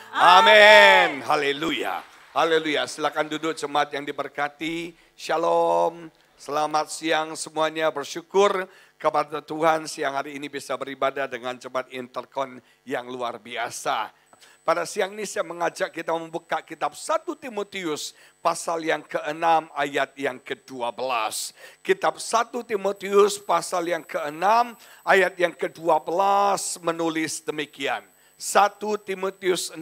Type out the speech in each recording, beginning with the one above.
Amin. Haleluya. Haleluya. Silakan duduk jemaat yang diberkati. Shalom. Selamat siang semuanya. Bersyukur kepada Tuhan siang hari ini bisa beribadah dengan jemaat Intercon yang luar biasa. Pada siang ini saya mengajak kita membuka kitab 1 Timotius pasal yang ke-6 ayat yang ke-12. Kitab 1 Timotius pasal yang ke-6 ayat yang ke-12 menulis demikian. 1 Timotius 6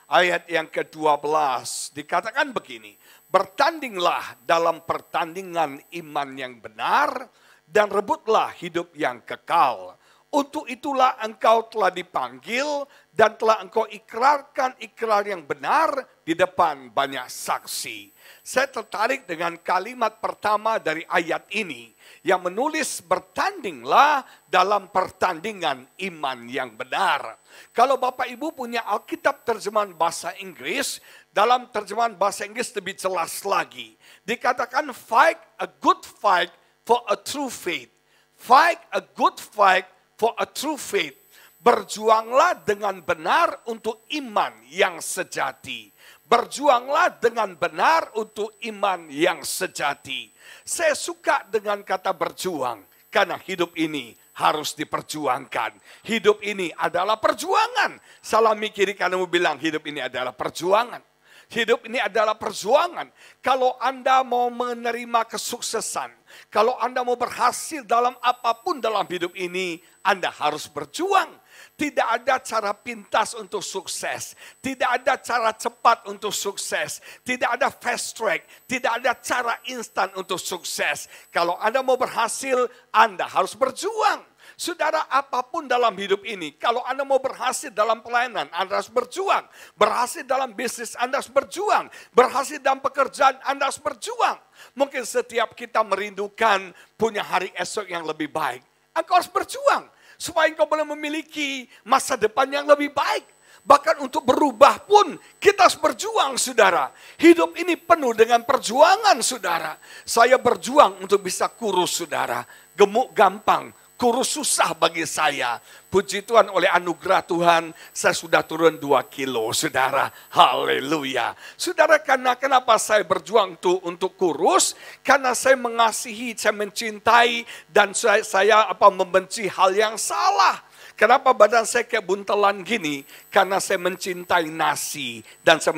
ayat yang ke-12 dikatakan begini. Bertandinglah dalam pertandingan iman yang benar dan rebutlah hidup yang kekal. Untuk itulah engkau telah dipanggil dan telah engkau ikrarkan ikrar yang benar di depan banyak saksi. Saya tertarik dengan kalimat pertama dari ayat ini yang menulis bertandinglah dalam pertandingan iman yang benar. Kalau Bapak Ibu punya Alkitab terjemahan bahasa Inggris, dalam terjemahan bahasa Inggris lebih jelas lagi. Dikatakan fight a good fight for a true faith. Fight a good fight for a true faith. Berjuanglah dengan benar untuk iman yang sejati. Berjuanglah dengan benar untuk iman yang sejati. Saya suka dengan kata berjuang. Karena hidup ini harus diperjuangkan. Hidup ini adalah perjuangan. Salami kiri kananmu bilang hidup ini adalah perjuangan. Hidup ini adalah perjuangan. Kalau Anda mau menerima kesuksesan, kalau Anda mau berhasil dalam apapun dalam hidup ini, Anda harus berjuang. Tidak ada cara pintas untuk sukses. Tidak ada cara cepat untuk sukses. Tidak ada fast track. Tidak ada cara instan untuk sukses. Kalau Anda mau berhasil, Anda harus berjuang. Saudara, apapun dalam hidup ini, kalau Anda mau berhasil dalam pelayanan, Anda harus berjuang. Berhasil dalam bisnis, Anda harus berjuang. Berhasil dalam pekerjaan, Anda harus berjuang. Mungkin setiap kita merindukan punya hari esok yang lebih baik. Engkau harus berjuang, supaya engkau boleh memiliki masa depan yang lebih baik. Bahkan untuk berubah pun kita harus berjuang, saudara. Hidup ini penuh dengan perjuangan, saudara. Saya berjuang untuk bisa kurus, saudara. Gemuk gampang. Kurus susah bagi saya. Puji Tuhan, oleh anugerah Tuhan saya sudah turun 2 kilo, saudara. Haleluya. Saudara, karena kenapa saya berjuang untuk kurus? Karena saya mengasihi, saya mencintai, dan saya membenci hal yang salah. Kenapa badan saya kayak buntelan gini? Karena saya mencintai nasi dan saya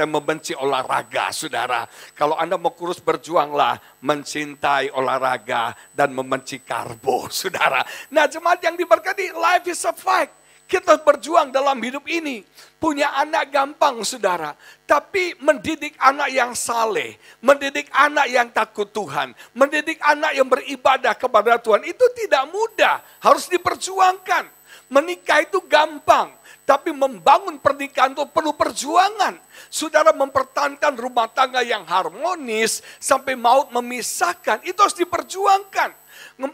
membenci olahraga, saudara. Kalau Anda mau kurus, berjuanglah mencintai olahraga dan membenci karbo, saudara. Nah, jemaat yang diberkati, life is a fight. Kita berjuang dalam hidup ini. Punya anak gampang, saudara. Tapi mendidik anak yang saleh, mendidik anak yang takut Tuhan, mendidik anak yang beribadah kepada Tuhan, itu tidak mudah. Harus diperjuangkan. Menikah itu gampang. Tapi membangun pernikahan itu perlu perjuangan. Saudara, mempertahankan rumah tangga yang harmonis sampai maut memisahkan, itu harus diperjuangkan.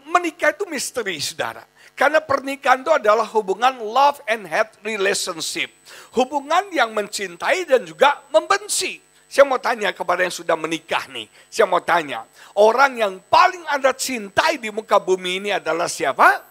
Menikah itu misteri, saudara. Karena pernikahan itu adalah hubungan love and hate relationship. Hubungan yang mencintai dan juga membenci. Saya mau tanya kepada yang sudah menikah nih. Saya mau tanya, orang yang paling Anda cintai di muka bumi ini adalah siapa?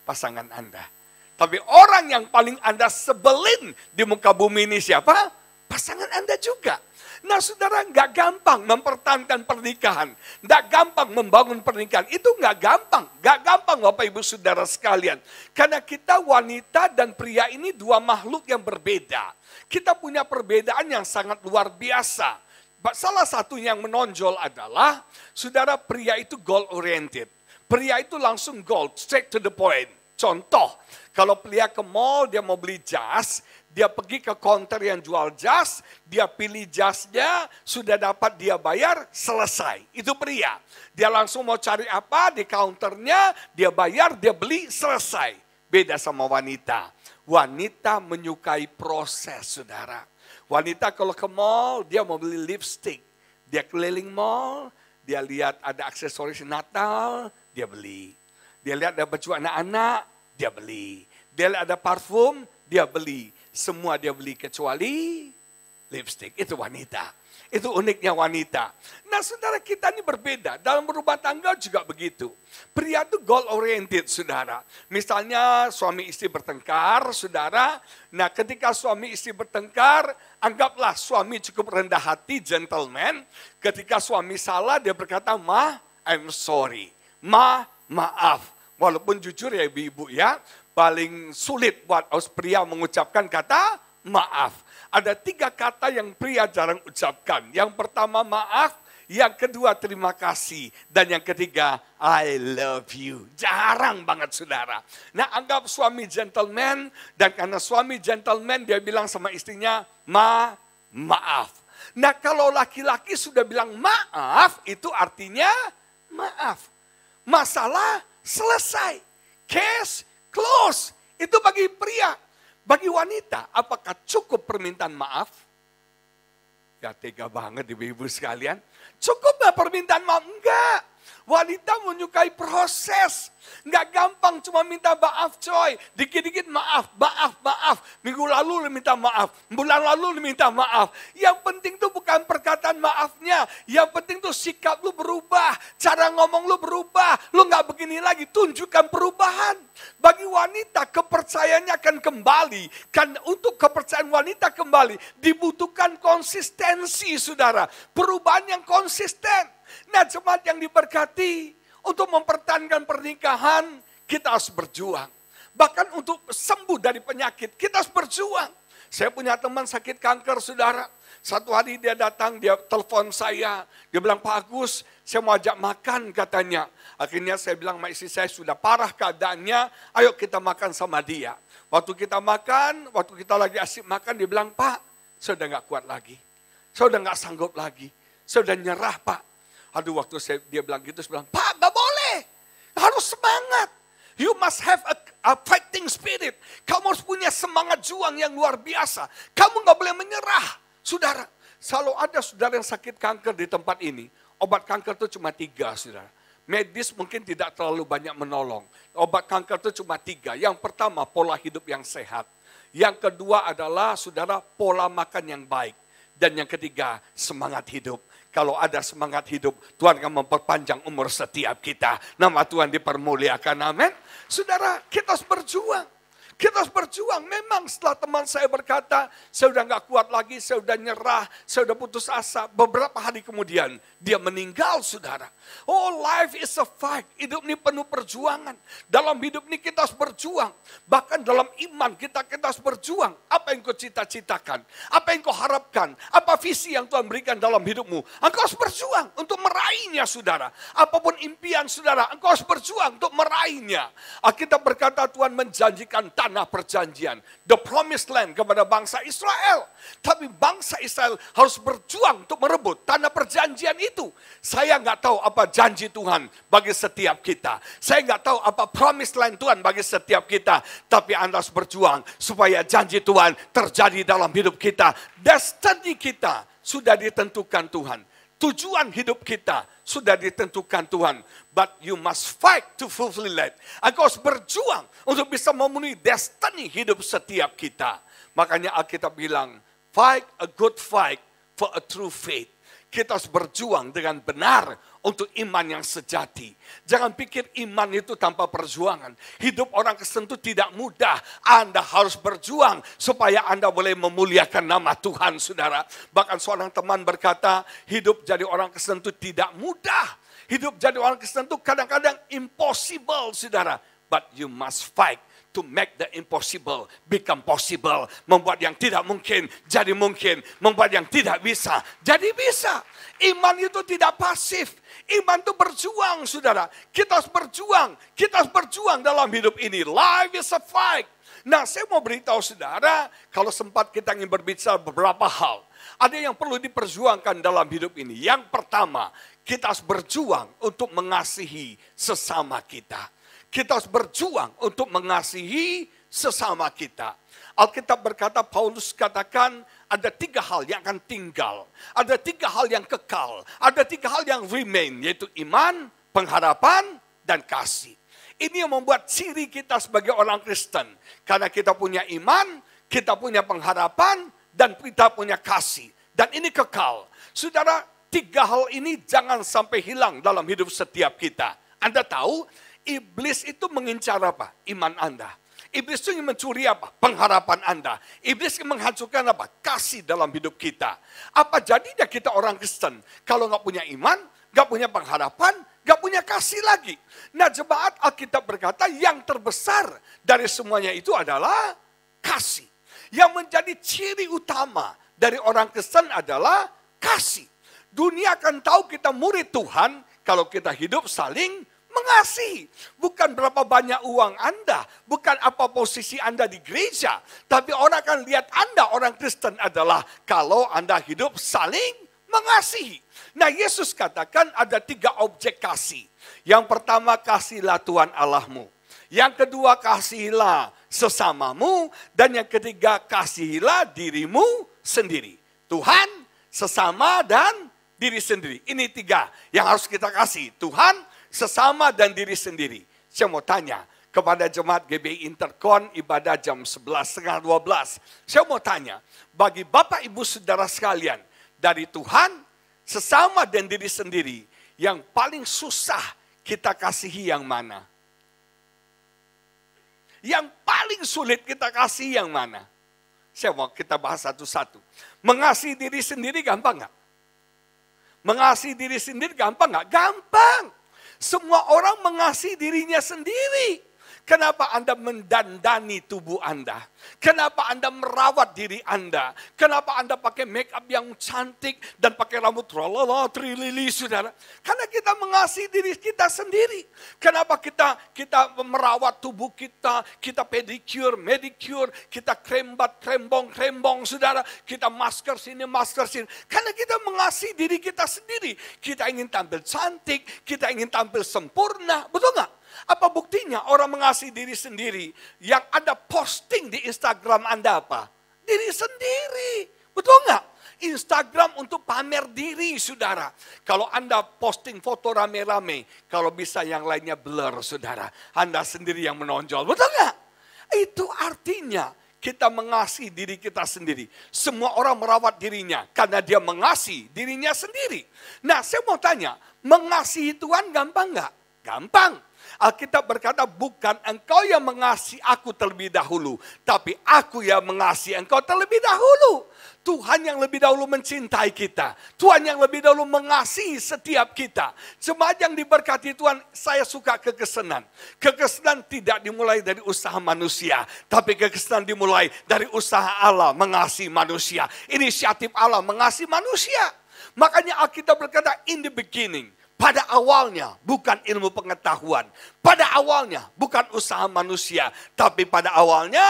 Pasangan Anda. Tapi orang yang paling Anda sebelin di muka bumi ini siapa? Pasangan Anda juga. Nah, saudara, nggak gampang mempertahankan pernikahan. Nggak gampang membangun pernikahan. Itu nggak gampang. Nggak gampang, Bapak Ibu Saudara sekalian. Karena kita wanita dan pria ini dua makhluk yang berbeda. Kita punya perbedaan yang sangat luar biasa. Salah satu yang menonjol adalah, saudara, pria itu goal oriented. Pria itu langsung goal, straight to the point. Contoh, kalau pria ke mall, dia mau beli jas, dia pergi ke counter yang jual jas, dia pilih jasnya, sudah dapat dia bayar, selesai. Itu pria. Dia langsung mau cari apa di counternya, dia bayar, dia beli, selesai. Beda sama wanita. Wanita menyukai proses, saudara. Wanita kalau ke mall, dia mau beli lipstick. Dia keliling mall, dia lihat ada aksesoris Natal, dia beli. Dia lihat ada baju anak-anak, dia beli. Dia lihat ada parfum, dia beli. Semua dia beli kecuali lipstick. Itu wanita. Itu uniknya wanita. Nah saudara, kita ini berbeda. Dalam berumah tangga juga begitu. Pria itu goal oriented saudara. Misalnya suami istri bertengkar saudara. Nah ketika suami istri bertengkar, anggaplah suami cukup rendah hati, gentleman. Ketika suami salah dia berkata, "Ma, I'm sorry." Maaf. Walaupun jujur ya ibu-ibu ya, paling sulit buat pria mengucapkan kata maaf. Ada 3 kata yang pria jarang ucapkan. Yang pertama maaf, yang kedua terima kasih, dan yang ketiga I love you. Jarang banget saudara. Nah anggap suami gentleman, dan karena suami gentleman dia bilang sama istrinya, maaf. Nah kalau laki-laki sudah bilang maaf, itu artinya maaf. Masalah selesai. Case close. Itu bagi pria. Bagi wanita, apakah cukup permintaan maaf? Ya tega banget ibu-ibu sekalian. Cukup gak permintaan maaf? Enggak. Wanita menyukai proses. Enggak gampang cuma minta maaf coy. Dikit-dikit maaf. Minggu lalu lu minta maaf. Bulan lalu lu minta maaf. Yang penting tuh bukan perkataan maafnya. Yang penting tuh sikap lu berubah. Cara ngomong lu berubah. Lu gak begini lagi. Tunjukkan perubahan. Bagi wanita kepercayaannya akan kembali. Kan untuk kepercayaan wanita kembali dibutuhkan konsistensi saudara. Perubahan yang konsisten. Nah jemaat yang diberkati, untuk mempertahankan pernikahan kita harus berjuang. Bahkan untuk sembuh dari penyakit kita harus berjuang. Saya punya teman sakit kanker saudara. Satu hari dia datang, dia telepon saya. Dia bilang, "Pak Agus, saya mau ajak makan," katanya. Akhirnya saya bilang sama istri saya, sudah parah keadaannya, ayo kita makan sama dia. Waktu kita makan, waktu kita lagi asik makan, dia bilang, "Pak, saya udah gak kuat lagi. Saya udah gak sanggup lagi. Saya udah nyerah Pak." Aduh waktu dia bilang gitu, saya bilang, "Pak gak boleh. Harus semangat. You must have a fighting spirit. Kamu harus punya semangat juang yang luar biasa. Kamu gak boleh menyerah." Saudara, selalu ada saudara yang sakit kanker di tempat ini. Obat kanker itu cuma 3 saudara. Medis mungkin tidak terlalu banyak menolong. Obat kanker itu cuma 3. Yang pertama pola hidup yang sehat. Yang kedua adalah saudara pola makan yang baik. Dan yang ketiga semangat hidup. Kalau ada semangat hidup, Tuhan akan memperpanjang umur setiap kita. Nama Tuhan dipermuliakan, amin. Saudara, kita harus berjuang. Kita harus berjuang. Memang setelah teman saya berkata, saya udah gak kuat lagi, saya udah nyerah, saya udah putus asa. Beberapa hari kemudian, dia meninggal saudara. Oh, life is a fight. Hidup ini penuh perjuangan. Dalam hidup ini kita harus berjuang. Bahkan dalam iman kita harus berjuang. Apa yang kau cita-citakan? Apa yang kau harapkan? Apa visi yang Tuhan berikan dalam hidupmu? Engkau harus berjuang untuk meraihnya saudara. Apapun impian saudara, engkau harus berjuang untuk meraihnya. Alkitab berkata Tuhan menjanjikan tanah perjanjian, the promised land kepada bangsa Israel. Tapi bangsa Israel harus berjuang untuk merebut tanah perjanjian itu. Saya nggak tahu apa janji Tuhan bagi setiap kita. Saya nggak tahu apa promised land Tuhan bagi setiap kita. Tapi Anda harus berjuang supaya janji Tuhan terjadi dalam hidup kita. Destiny kita sudah ditentukan Tuhan. Tujuan hidup kita sudah ditentukan Tuhan. But you must fight to fulfill it. Engkau harus berjuang untuk bisa memenuhi destiny hidup setiap kita. Makanya Alkitab bilang, fight a good fight for a true faith. Kita harus berjuang dengan benar untuk iman yang sejati. Jangan pikir iman itu tanpa perjuangan. Hidup orang Kristen itu tidak mudah. Anda harus berjuang supaya Anda boleh memuliakan nama Tuhan, saudara. Bahkan seorang teman berkata, hidup jadi orang Kristen itu tidak mudah. Hidup jadi orang Kristen itu kadang-kadang impossible, saudara. But you must fight to make the impossible become possible. Membuat yang tidak mungkin jadi mungkin. Membuat yang tidak bisa jadi bisa. Iman itu tidak pasif. Iman itu berjuang, saudara. Kita harus berjuang. Kita harus berjuang dalam hidup ini. Life is a fight. Nah, saya mau beritahu saudara, kalau sempat kita ingin berbicara beberapa hal. Ada yang perlu diperjuangkan dalam hidup ini. Yang pertama, kita harus berjuang untuk mengasihi sesama kita. Kita harus berjuang untuk mengasihi sesama kita. Alkitab berkata, Paulus katakan ada 3 hal yang akan tinggal. Ada 3 hal yang kekal. Ada 3 hal yang remain, yaitu iman, pengharapan, dan kasih. Ini yang membuat ciri kita sebagai orang Kristen. Karena kita punya iman, kita punya pengharapan, dan kita punya kasih. Dan ini kekal. Saudara, 3 hal ini jangan sampai hilang dalam hidup setiap kita. Anda tahu, iblis itu mengincar apa? Iman Anda. Iblis itu ingin mencuri apa? Pengharapan Anda. Iblis ingin menghancurkan apa? Kasih dalam hidup kita. Apa jadinya kita orang Kristen? Kalau nggak punya iman, nggak punya pengharapan, nggak punya kasih lagi. Nah, jemaat, Alkitab berkata yang terbesar dari semuanya itu adalah kasih. Yang menjadi ciri utama dari orang Kristen adalah kasih. Dunia akan tahu kita murid Tuhan kalau kita hidup saling mengasihi. Bukan berapa banyak uang Anda, bukan apa posisi Anda di gereja, tapi orang akan lihat Anda orang Kristen adalah kalau Anda hidup saling mengasihi. Nah, Yesus katakan ada 3 objek kasih. Yang pertama, kasihilah Tuhan Allahmu. Yang kedua, kasihilah sesamamu. Dan yang ketiga, kasihilah dirimu sendiri. Tuhan, sesama, dan diri sendiri. Ini 3 yang harus kita kasih. Tuhan, sesama, dan diri sendiri. Saya mau tanya kepada jemaat GBI Interkon ibadah jam 11:30. Saya mau tanya, bagi Bapak Ibu Saudara sekalian, dari Tuhan, sesama, dan diri sendiri, yang paling susah kita kasihi yang mana? Yang paling sulit kita kasih yang mana? Saya mau kita bahas satu-satu. Mengasihi diri sendiri gampang nggak? Mengasihi diri sendiri gampang nggak? Gampang. Semua orang mengasihi dirinya sendiri. Kenapa Anda mendandani tubuh Anda? Kenapa Anda merawat diri Anda? Kenapa Anda pakai make up yang cantik dan pakai rambut tralala, trilili, saudara? Karena kita mengasihi diri kita sendiri. Kenapa kita merawat tubuh kita? Kita pedicure, medicure, kita krembat, krembong, saudara. Kita masker sini, masker sini. Karena kita mengasihi diri kita sendiri. Kita ingin tampil cantik, kita ingin tampil sempurna, betul nggak? Apa buktinya orang mengasihi diri sendiri? Yang Anda posting di Instagram Anda apa? Diri sendiri. Betul nggak? Instagram untuk pamer diri, saudara. Kalau Anda posting foto rame-rame, kalau bisa yang lainnya blur, saudara. Anda sendiri yang menonjol. Betul nggak? Itu artinya kita mengasihi diri kita sendiri. Semua orang merawat dirinya karena dia mengasihi dirinya sendiri. Nah, saya mau tanya, mengasihi Tuhan gampang nggak? Gampang. Alkitab berkata, bukan engkau yang mengasihi aku terlebih dahulu, tapi aku yang mengasihi engkau terlebih dahulu. Tuhan yang lebih dahulu mencintai kita. Tuhan yang lebih dahulu mengasihi setiap kita. Jemaat yang diberkati Tuhan, saya suka kekesenan. Kekesenan tidak dimulai dari usaha manusia, tapi kekesenan dimulai dari usaha Allah mengasihi manusia. Inisiatif Allah mengasihi manusia. Makanya Alkitab berkata, in the beginning. Pada awalnya bukan ilmu pengetahuan. Pada awalnya bukan usaha manusia. Tapi pada awalnya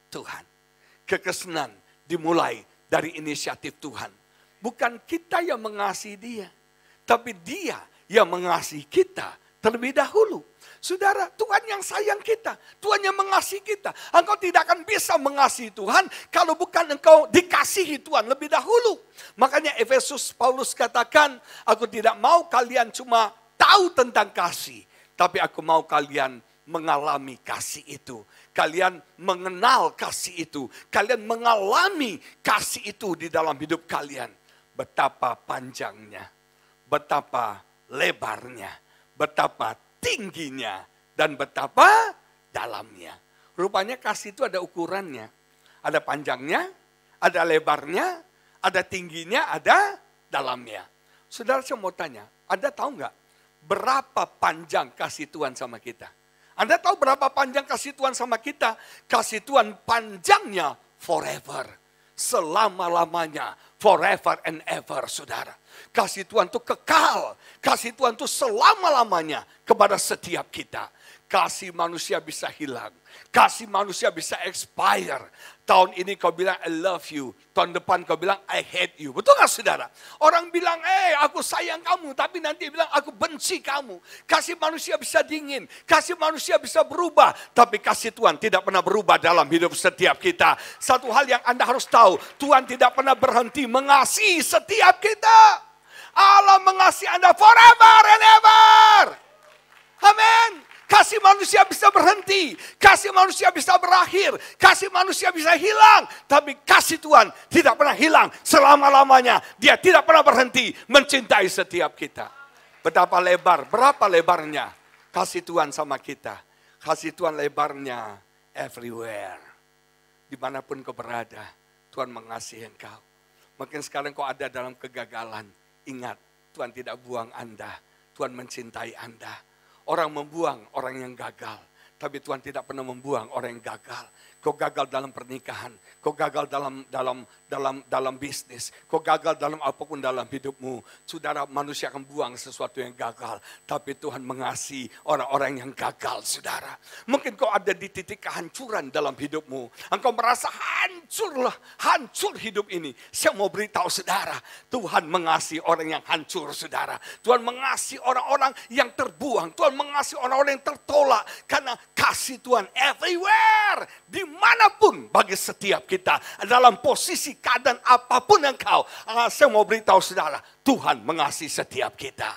Tuhan. Kekesenan dimulai dari inisiatif Tuhan. Bukan kita yang mengasihi dia. Tapi dia yang mengasihi kita terlebih dahulu. Saudara, Tuhan yang sayang kita. Tuhan yang mengasihi kita. Engkau tidak akan bisa mengasihi Tuhan kalau bukan engkau dikasihi Tuhan lebih dahulu. Makanya Efesus Paulus katakan, aku tidak mau kalian cuma tahu tentang kasih. Tapi aku mau kalian mengalami kasih itu. Kalian mengenal kasih itu. Kalian mengalami kasih itu di dalam hidup kalian. Betapa panjangnya. Betapa lebarnya. Betapa tingginya dan betapa dalamnya. Rupanya kasih itu ada ukurannya. Ada panjangnya, ada lebarnya, ada tingginya, ada dalamnya. Saudara, saya mau tanya, Anda tahu nggak berapa panjang kasih Tuhan sama kita? Anda tahu berapa panjang kasih Tuhan sama kita? Kasih Tuhan panjangnya forever. Selama-lamanya. Forever and ever, saudara. Kasih Tuhan itu kekal. Kasih Tuhan itu selama-lamanya kepada setiap kita. Kasih manusia bisa hilang. Kasih manusia bisa expire. Tahun ini kau bilang I love you. Tahun depan kau bilang I hate you. Betul gak saudara? Orang bilang aku sayang kamu. Tapi nanti bilang aku benci kamu. Kasih manusia bisa dingin. Kasih manusia bisa berubah. Tapi kasih Tuhan tidak pernah berubah dalam hidup setiap kita. Satu hal yang Anda harus tahu. Tuhan tidak pernah berhenti mengasihi setiap kita. Allah mengasihi Anda forever and ever. Amin. Kasih manusia bisa berhenti. Kasih manusia bisa berakhir. Kasih manusia bisa hilang. Tapi kasih Tuhan tidak pernah hilang selama-lamanya. Dia tidak pernah berhenti mencintai setiap kita. Berapa lebarnya kasih Tuhan sama kita. Kasih Tuhan lebarnya everywhere. Dimanapun kau berada, Tuhan mengasihi engkau. Mungkin sekarang kau ada dalam kegagalan. Ingat, Tuhan tidak buang Anda. Tuhan mencintai Anda. Orang membuang orang yang gagal. Tapi Tuhan tidak pernah membuang orang yang gagal. Kau gagal dalam pernikahan. Kau gagal dalam bisnis. Kau gagal dalam apapun dalam hidupmu. Saudara, manusia akan buang sesuatu yang gagal. Tapi Tuhan mengasihi orang-orang yang gagal, saudara. Mungkin kau ada di titik kehancuran dalam hidupmu. Engkau merasa hancur hidup ini. Saya mau beritahu saudara, Tuhan mengasihi orang yang hancur, saudara. Tuhan mengasihi orang-orang yang terbuang. Tuhan mengasihi orang-orang yang tertolak. Karena kasih Tuhan everywhere. Dimanapun bagi setiap kita. Dalam posisi keadaan apapun engkau. Saya mau beritahu saudara, Tuhan mengasihi setiap kita.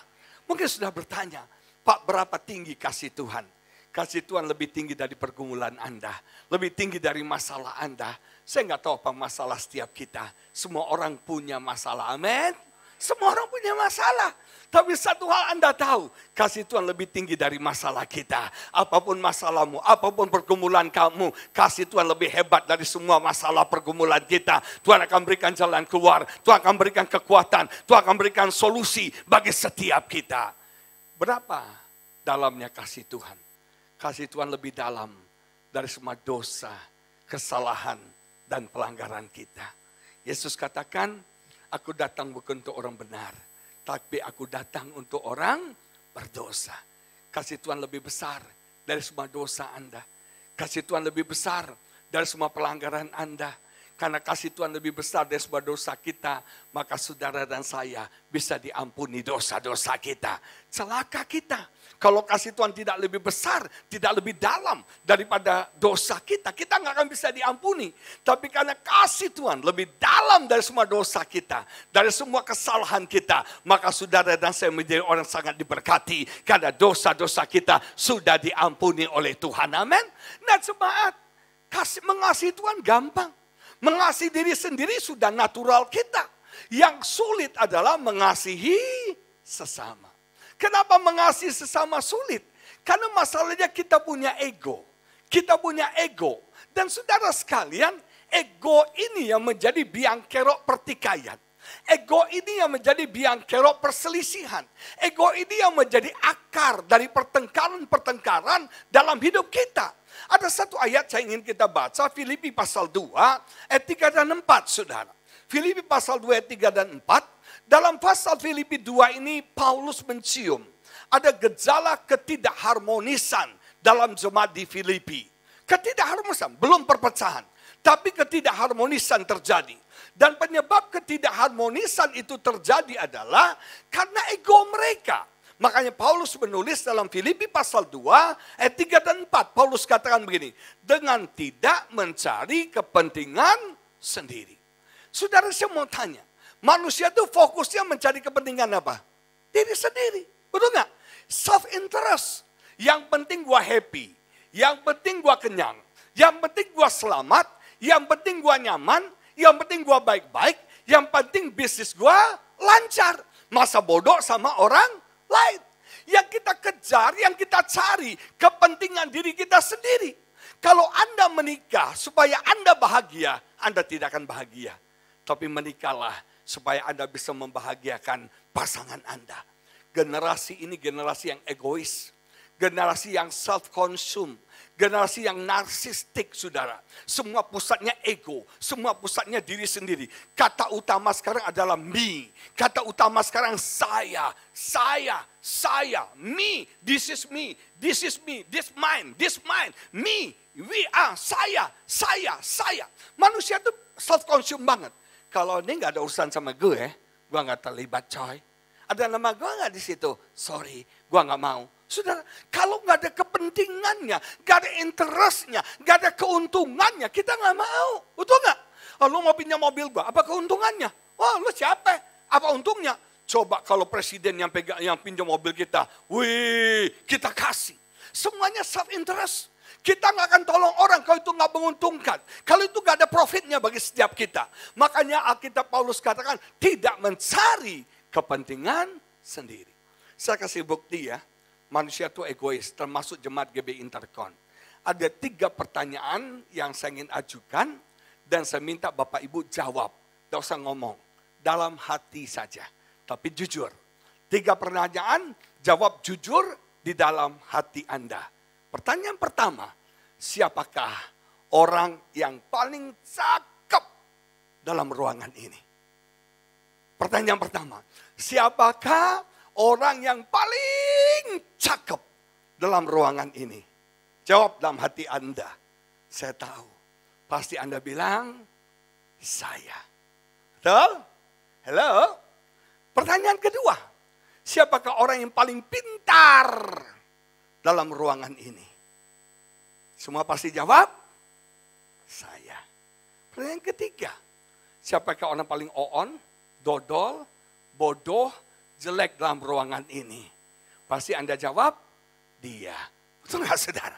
Mungkin sudah bertanya, Pak, berapa tinggi kasih Tuhan? Kasih Tuhan lebih tinggi dari pergumulan Anda. Lebih tinggi dari masalah Anda. Saya nggak tahu apa masalah setiap kita. Semua orang punya masalah, amin. Semua orang punya masalah. Tapi satu hal Anda tahu, kasih Tuhan lebih tinggi dari masalah kita. Apapun masalahmu, apapun pergumulan kamu, kasih Tuhan lebih hebat dari semua masalah pergumulan kita. Tuhan akan berikan jalan keluar, Tuhan akan berikan kekuatan, Tuhan akan berikan solusi bagi setiap kita. Berapa dalamnya kasih Tuhan? Kasih Tuhan lebih dalam dari semua dosa, kesalahan, dan pelanggaran kita. Yesus katakan, aku datang bukan untuk orang benar, tapi aku datang untuk orang berdosa. Kasih Tuhan lebih besar dari semua dosa Anda. Kasih Tuhan lebih besar dari semua pelanggaran Anda. Karena kasih Tuhan lebih besar dari semua dosa kita, maka saudara dan saya bisa diampuni dosa-dosa kita. Celaka kita. Kalau kasih Tuhan tidak lebih besar, tidak lebih dalam daripada dosa kita, kita nggak akan bisa diampuni. Tapi karena kasih Tuhan lebih dalam dari semua dosa kita, dari semua kesalahan kita, maka saudara dan saya menjadi orang sangat diberkati. Karena dosa-dosa kita sudah diampuni oleh Tuhan. Amin. Nah jemaat, mengasihi Tuhan gampang. Mengasihi diri sendiri sudah natural kita. Yang sulit adalah mengasihi sesama. Kenapa mengasihi sesama sulit? Karena masalahnya kita punya ego. Kita punya ego. Dan saudara sekalian, ego ini yang menjadi biang kerok pertikaian. Ego ini yang menjadi biang kerok perselisihan. Ego ini yang menjadi akar dari pertengkaran-pertengkaran dalam hidup kita. Ada satu ayat saya ingin kita baca, Filipi pasal 2, ayat 3 dan 4, saudara. Filipi pasal 2, ayat 3 dan 4. Dalam pasal Filipi 2 ini Paulus mencium ada gejala ketidakharmonisan dalam jemaat di Filipi. Ketidakharmonisan, belum perpecahan, tapi ketidakharmonisan terjadi. Dan penyebab ketidakharmonisan itu terjadi adalah karena ego mereka. Makanya Paulus menulis dalam Filipi pasal 2 ayat 3 dan 4. Paulus katakan begini, dengan tidak mencari kepentingan sendiri. Saudara, saya mau tanya, manusia itu fokusnya mencari kepentingan apa? Diri sendiri. Betul nggak? Self-interest. Yang penting gua happy. Yang penting gua kenyang. Yang penting gua selamat. Yang penting gua nyaman. Yang penting gua baik-baik. Yang penting bisnis gua lancar. Masa bodoh sama orang lain. Yang kita kejar, yang kita cari, kepentingan diri kita sendiri. Kalau Anda menikah supaya Anda bahagia, Anda tidak akan bahagia. Tapi menikahlah supaya Anda bisa membahagiakan pasangan Anda. Generasi ini generasi yang egois. Generasi yang self-consume. Generasi yang narsistik, saudara. Semua pusatnya ego. Semua pusatnya diri sendiri. Kata utama sekarang adalah me. Kata utama sekarang saya. Me. This is me. This is me. This mine. Me. We are. Saya. Manusia itu self-consume banget. Kalau ini gak ada urusan sama gue gak terlibat coy. Ada nama gue gak di situ? Sorry, gue gak mau. Saudara, kalau gak ada kepentingannya, gak ada interestnya, gak ada keuntungannya, kita gak mau. Betul gak? Oh, lu mau pinjam mobil gue, apa keuntungannya? Wah, lu siapa? Apa untungnya? Coba kalau presiden yang pinjam mobil kita, wih, kita kasih. Semuanya self-interest. Kita nggak akan tolong orang kalau itu nggak menguntungkan. Kalau itu nggak ada profitnya bagi setiap kita. Makanya Alkitab Paulus katakan tidak mencari kepentingan sendiri. Saya kasih bukti ya. Manusia itu egois, termasuk jemaat GB Intercon. Ada 3 pertanyaan yang saya ingin ajukan. Dan saya minta Bapak Ibu jawab. Tidak usah ngomong. Dalam hati saja. Tapi jujur. 3 pertanyaan, jawab jujur di dalam hati Anda. Pertanyaan pertama, siapakah orang yang paling cakep dalam ruangan ini? Pertanyaan pertama, siapakah orang yang paling cakep dalam ruangan ini? Jawab dalam hati Anda. Saya tahu. Pasti Anda bilang, saya. Betul? Halo? Pertanyaan kedua, siapakah orang yang paling pintar dalam ruangan ini? Semua pasti jawab, saya. Pertanyaan ketiga, siapakah orang paling on, dodol, bodoh, jelek dalam ruangan ini? Pasti Anda jawab, dia. Betul nggak saudara?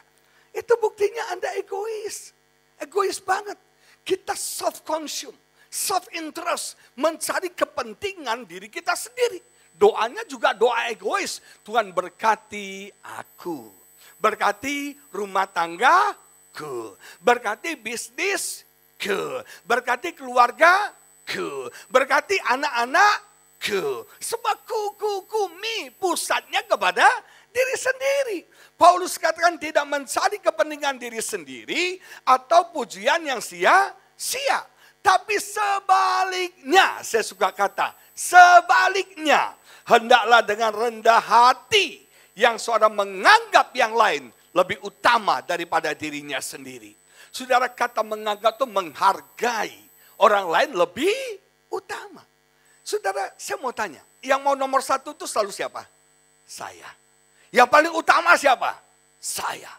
Itu buktinya Anda egois. Egois banget. Kita self-consume, self-interest, mencari kepentingan diri kita sendiri. Doanya juga doa egois. Tuhan berkati aku. Berkati rumah tanggaku. Berkati bisnisku. Berkati keluargaku. Berkati anak-anakku. Sebab ku, mi, pusatnya kepada diri sendiri. Paulus katakan tidak mencari kepentingan diri sendiri atau pujian yang sia-sia. Tapi sebaliknya, saya suka kata, sebaliknya, hendaklah dengan rendah hati yang seorang menganggap yang lain lebih utama daripada dirinya sendiri. Saudara, kata menganggap itu menghargai orang lain lebih utama. Saudara, saya mau tanya, yang mau nomor 1 itu selalu siapa? Saya. Yang paling utama siapa? Saya.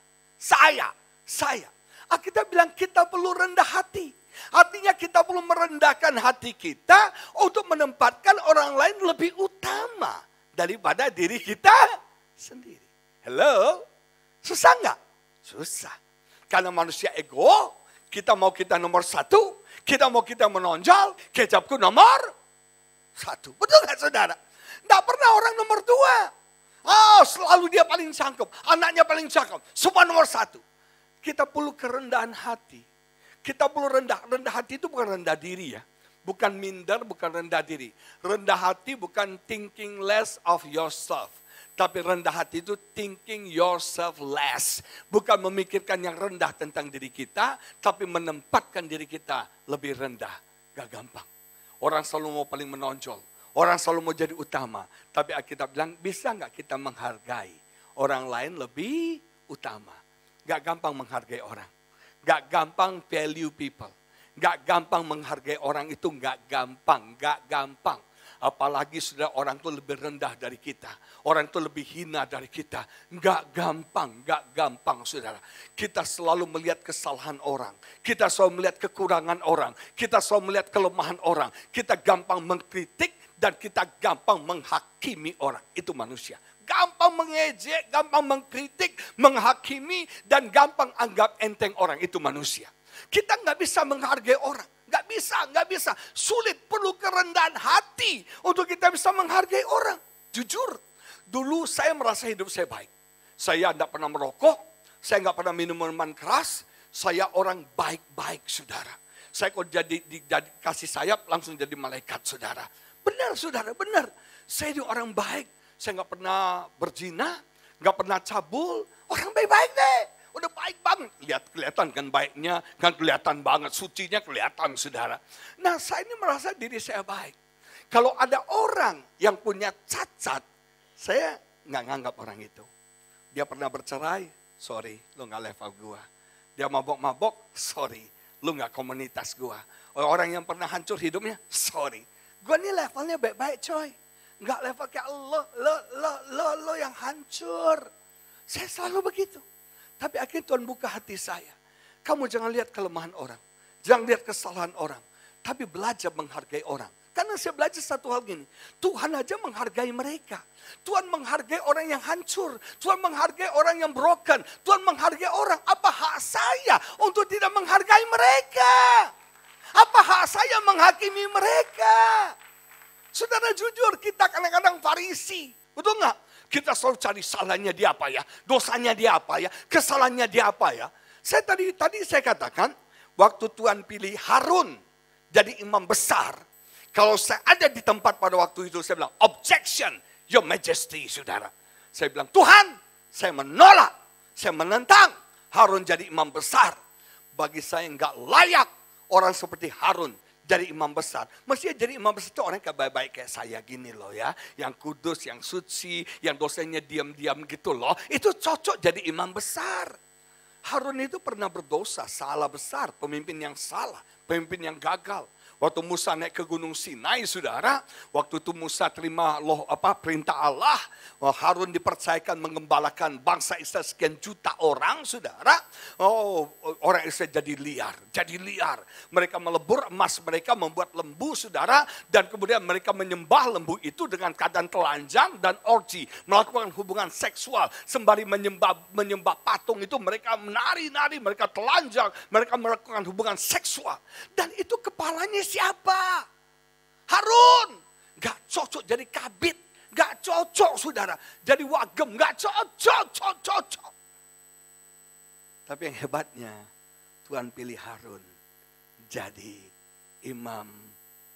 Kita bilang kita perlu rendah hati. Artinya kita perlu merendahkan hati kita untuk menempatkan orang lain lebih utama daripada diri kita sendiri. Hello? Susah nggak? Susah. Karena manusia ego, kita nomor 1, kita mau kita menonjol, kecapku nomor 1. Betul nggak saudara? Nggak pernah orang nomor 2. Oh, selalu dia paling cakep, anaknya paling cakep, semua nomor 1. Kita perlu kerendahan hati. Kita perlu rendah hati itu bukan rendah diri ya. Bukan minder, bukan rendah diri. Rendah hati bukan thinking less of yourself. Tapi rendah hati itu thinking yourself less. Bukan memikirkan yang rendah tentang diri kita, tapi menempatkan diri kita lebih rendah. Gak gampang. Orang selalu mau paling menonjol. Orang selalu mau jadi utama. Tapi Alkitab bilang, bisa nggak kita menghargai orang lain lebih utama? Gak gampang menghargai orang. Gak gampang value people. Gak gampang menghargai orang itu, gak gampang. Apalagi sudah orang itu lebih rendah dari kita. Orang itu lebih hina dari kita. Gak gampang saudara. Kita selalu melihat kesalahan orang. Kita selalu melihat kekurangan orang. Kita selalu melihat kelemahan orang. Kita gampang mengkritik. Dan kita gampang menghakimi orang. Itu manusia. Gampang mengejek, gampang mengkritik, menghakimi, dan gampang anggap enteng orang. Itu manusia. Kita nggak bisa menghargai orang. Nggak bisa. Sulit, perlu kerendahan hati untuk kita bisa menghargai orang. Jujur, dulu saya merasa hidup saya baik. Saya tidak pernah merokok, saya nggak pernah minum minuman keras. Saya orang baik-baik, saudara. Saya kok jadi kasih sayap, langsung jadi malaikat, saudara. Benar saudara, benar. Saya ini orang baik. Saya nggak pernah berzina, nggak pernah cabul. Orang baik-baik deh. Udah baik banget. Kelihatan kan baiknya, kan kelihatan banget. Sucinya kelihatan saudara. Nah saya ini merasa diri saya baik. Kalau ada orang yang punya cacat, saya nggak nganggap orang itu. Dia pernah bercerai, sorry, lu nggak level gua. Dia mabok-mabok, sorry, lu nggak komunitas gua. Orang yang pernah hancur hidupnya, sorry. Gue ini levelnya baik-baik coy. Enggak level kayak lo yang hancur. Saya selalu begitu. Tapi akhirnya Tuhan buka hati saya. Kamu jangan lihat kelemahan orang. Jangan lihat kesalahan orang. Tapi belajar menghargai orang. Karena saya belajar satu hal gini, Tuhan aja menghargai mereka. Tuhan menghargai orang yang hancur. Tuhan menghargai orang yang broken. Tuhan menghargai orang. Apa hak saya untuk tidak menghargai mereka? Apa hak saya menghakimi mereka? Saudara jujur, kita kadang-kadang Farisi. Betul nggak? Kita selalu cari salahnya dia apa ya? Dosanya dia apa ya? Kesalahannya dia apa ya? Saya tadi saya katakan, waktu Tuhan pilih Harun jadi imam besar. Kalau saya ada di tempat pada waktu itu, saya bilang, objection, your majesty, saudara. Saya bilang, Tuhan, saya menolak, saya menentang Harun jadi imam besar. Bagi saya nggak layak orang seperti Harun jadi imam besar. Mestinya jadi imam besar itu orang kayak baik-baik kayak saya gini loh ya. Yang kudus, yang suci, yang dosanya diam-diam gitu loh. Itu cocok jadi imam besar. Harun itu pernah berdosa, salah besar, pemimpin yang salah, pemimpin yang gagal. Waktu Musa naik ke Gunung Sinai, saudara, waktu itu Musa terima perintah Allah, Harun dipercayakan mengembalakan bangsa Israel sekian juta orang, saudara. Oh, orang Israel jadi liar. Mereka melebur emas mereka, membuat lembu, saudara, dan kemudian mereka menyembah lembu itu dengan keadaan telanjang dan orgi, melakukan hubungan seksual sembari menyembah patung itu. Mereka menari-nari, mereka telanjang, mereka melakukan hubungan seksual, dan itu kepalanya siapa? Harun. Gak cocok jadi kabit. Gak cocok, saudara. Jadi wagem. Gak cocok. Tapi yang hebatnya, Tuhan pilih Harun jadi imam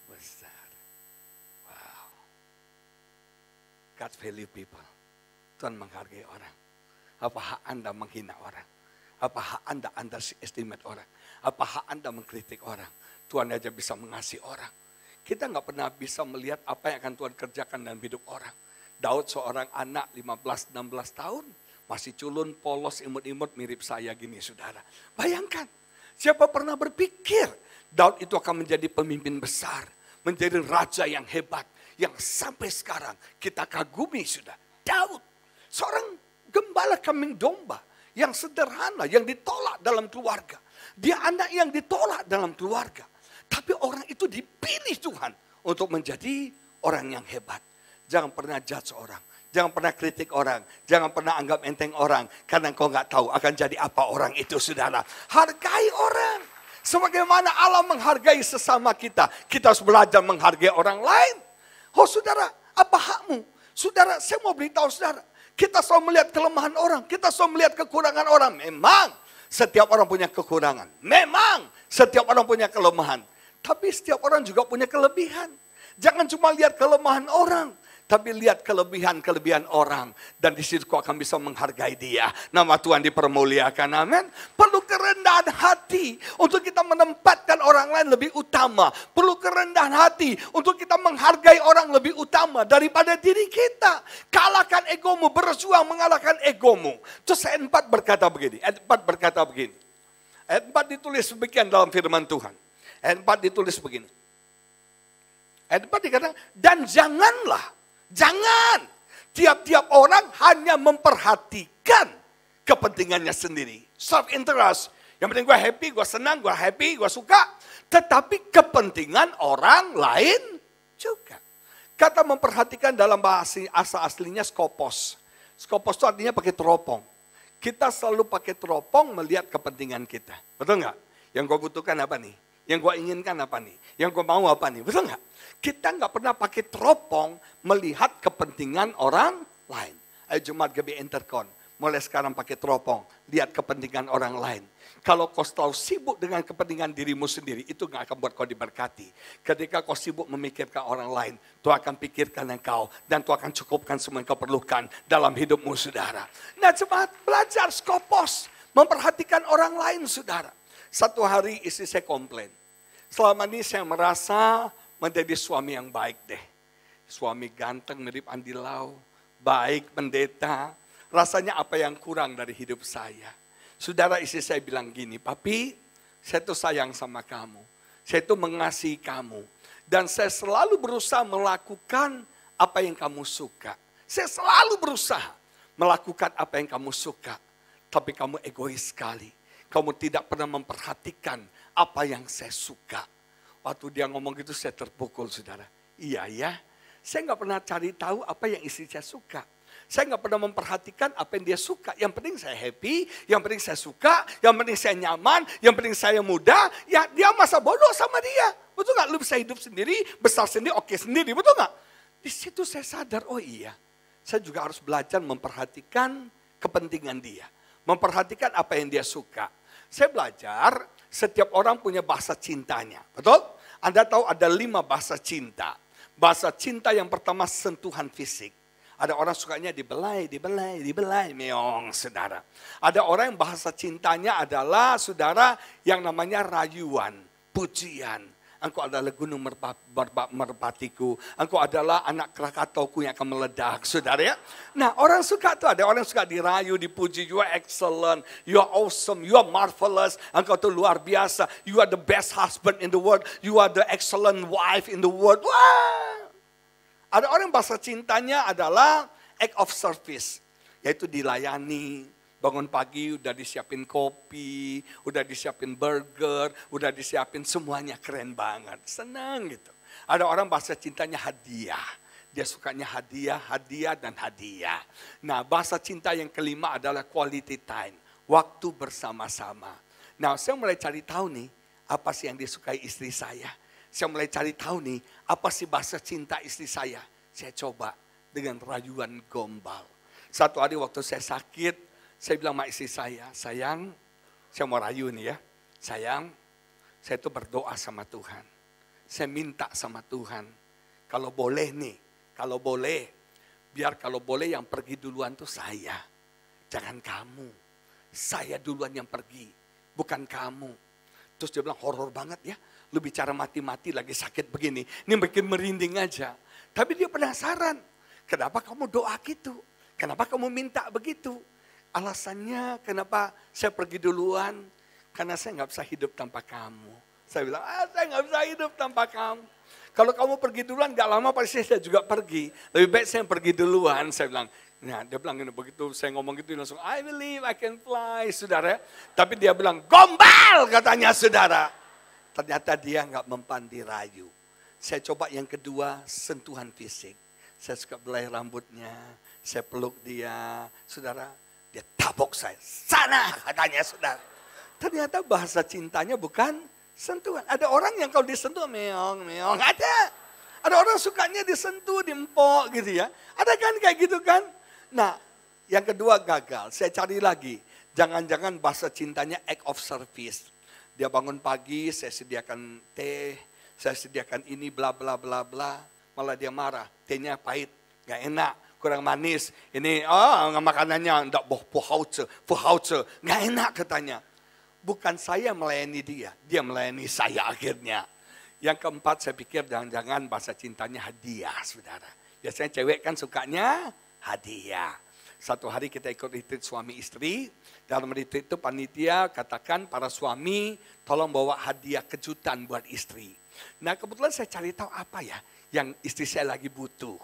besar. Wow. God value people. Tuhan menghargai orang. Apa hak Anda menghina orang? Apa hak Anda underestimate orang? Apa hak Anda mengkritik orang? Tuhan aja bisa mengasihi orang. Kita nggak pernah bisa melihat apa yang akan Tuhan kerjakan dalam hidup orang. Daud seorang anak 15-16 tahun. Masih culun, polos, imut-imut mirip saya gini, saudara. Bayangkan, siapa pernah berpikir Daud itu akan menjadi pemimpin besar. Menjadi raja yang hebat. Yang sampai sekarang kita kagumi sudah. Daud, seorang gembala kambing domba. Yang sederhana, yang ditolak dalam keluarga. Dia anak yang ditolak dalam keluarga. Tapi orang itu dipilih Tuhan untuk menjadi orang yang hebat. Jangan pernah judge orang. Jangan pernah kritik orang. Jangan pernah anggap enteng orang. Karena kau nggak tahu akan jadi apa orang itu, saudara. Hargai orang. Sebagaimana Allah menghargai sesama kita. Kita harus belajar menghargai orang lain. Oh saudara, apa hakmu? Saudara, saya mau beritahu saudara. Kita selalu melihat kelemahan orang. Kita selalu melihat kekurangan orang. Memang setiap orang punya kekurangan. Memang setiap orang punya kelemahan. Tapi setiap orang juga punya kelebihan. Jangan cuma lihat kelemahan orang. Tapi lihat kelebihan-kelebihan orang. Dan di situ kau akan bisa menghargai dia. Nama Tuhan dipermuliakan. Amin. Perlu kerendahan hati. Untuk kita menempatkan orang lain lebih utama. Perlu kerendahan hati. Untuk kita menghargai orang lebih utama. Daripada diri kita. Kalahkan egomu. Berjuang mengalahkan egomu. Terus ayat 4 berkata begini. Ayat 4 berkata begini. Ayat 4 ditulis demikian dalam firman Tuhan. Ayat 4 ditulis begini. Ayat 4 dikatakan, dan jangan tiap-tiap orang hanya memperhatikan kepentingannya sendiri. Self-interest. Yang penting gue happy, gue senang, gue happy, gue suka. Tetapi kepentingan orang lain juga. Kata memperhatikan dalam bahasa aslinya skopos. Skopos itu artinya pakai teropong. Kita selalu pakai teropong melihat kepentingan kita. Betul nggak? Yang gue butuhkan apa nih? Yang gue inginkan apa nih? Yang gue mau apa nih? Betul nggak? Kita nggak pernah pakai teropong melihat kepentingan orang lain. Ayo Jemaat GB Intercon, mulai sekarang pakai teropong, lihat kepentingan orang lain. Kalau kau selalu sibuk dengan kepentingan dirimu sendiri, itu nggak akan buat kau diberkati. Ketika kau sibuk memikirkan orang lain, Tuhan akan pikirkan engkau, dan Tuhan akan cukupkan semua yang kau perlukan dalam hidupmu, saudara. Nah, Jemaat belajar skopos, memperhatikan orang lain, saudara. Satu hari istri saya komplain. Selama ini saya merasa menjadi suami yang baik deh. Suami ganteng mirip Andi Lau, baik pendeta. Rasanya apa yang kurang dari hidup saya. Saudara, istri saya bilang gini, papi, saya tuh sayang sama kamu. Saya tuh mengasihi kamu. Dan saya selalu berusaha melakukan apa yang kamu suka. Saya selalu berusaha melakukan apa yang kamu suka. Tapi kamu egois sekali. Kamu tidak pernah memperhatikan apa yang saya suka. Waktu dia ngomong gitu saya terpukul saudara. Iya ya, saya nggak pernah cari tahu apa yang istri saya suka. Saya nggak pernah memperhatikan apa yang dia suka. Yang penting saya happy, yang penting saya suka, yang penting saya nyaman, yang penting saya muda. Ya dia masa bodoh sama dia. Betul nggak? Lu bisa hidup sendiri, besar sendiri, oke sendiri. Betul nggak? Di situ saya sadar, oh iya. Saya juga harus belajar memperhatikan kepentingan dia. Memperhatikan apa yang dia suka. Saya belajar setiap orang punya bahasa cintanya. Betul? Anda tahu ada 5 bahasa cinta. Bahasa cinta yang pertama sentuhan fisik. Ada orang sukanya dibelai, meong, saudara. Ada orang yang bahasa cintanya adalah, saudara, yang namanya rayuan, pujian. Engkau adalah gunung merpatiku. Engkau adalah anak Krakatauku yang akan meledak, saudara ya. Nah orang suka tuh, ada orang suka dirayu, dipuji. You are excellent, you are awesome, you are marvelous. Engkau tuh luar biasa. You are the best husband in the world. You are the excellent wife in the world. Wah. Ada orang bahasa cintanya adalah act of service. Yaitu dilayani. Bangun pagi udah disiapin kopi, udah disiapin burger, udah disiapin semuanya keren banget. Senang gitu. Ada orang bahasa cintanya hadiah. Dia sukanya hadiah, hadiah dan hadiah. Nah bahasa cinta yang kelima adalah quality time. Waktu bersama-sama. Nah saya mulai cari tahu nih, apa sih yang disukai istri saya. Saya mulai cari tahu nih, apa sih bahasa cinta istri saya. Saya coba dengan rayuan gombal. Satu hari waktu saya sakit, saya bilang sama istri saya, sayang, saya mau rayu nih ya. Sayang, saya tuh berdoa sama Tuhan. Saya minta sama Tuhan. Kalau boleh nih, kalau boleh. Biar kalau boleh yang pergi duluan tuh saya. Jangan kamu. Saya duluan yang pergi, bukan kamu. Terus dia bilang horor banget ya. Lu bicara mati-mati lagi sakit begini. Ini bikin merinding aja. Tapi dia penasaran. Kenapa kamu doa gitu? Kenapa kamu minta begitu? Alasannya kenapa saya pergi duluan, karena saya nggak bisa hidup tanpa kamu. Saya bilang, saya nggak bisa hidup tanpa kamu. Kalau kamu pergi duluan, nggak lama pasti saya juga pergi. Lebih baik saya pergi duluan, saya bilang. Nah dia bilang gini, begitu saya ngomong gitu langsung, I believe I can fly, saudara. Tapi dia bilang, gombal katanya saudara. Ternyata dia nggak mempan dirayu. Saya coba yang kedua, sentuhan fisik. Saya suka belai rambutnya, saya peluk dia, saudara. Dia tabok saya, sana katanya saudara. Ternyata bahasa cintanya bukan sentuhan. Ada orang yang kalau disentuh meong, meong, ada. Ada orang sukanya disentuh, diempok gitu ya. Ada kan kayak gitu kan. Nah yang kedua gagal, saya cari lagi. Jangan-jangan bahasa cintanya act of service. Dia bangun pagi, saya sediakan teh, saya sediakan ini bla bla bla bla. Malah dia marah, tehnya pahit, gak enak. Kurang manis, ini makanannya enggak fuhauce, nggak enak katanya. Bukan saya melayani dia, dia melayani saya akhirnya. Yang keempat saya pikir jangan-jangan bahasa cintanya hadiah, saudara. Biasanya cewek kan sukanya hadiah. Satu hari kita ikut retreat suami istri, dalam retreat itu panitia katakan para suami tolong bawa hadiah kejutan buat istri. Nah kebetulan saya cari tahu apa ya yang istri saya lagi butuh.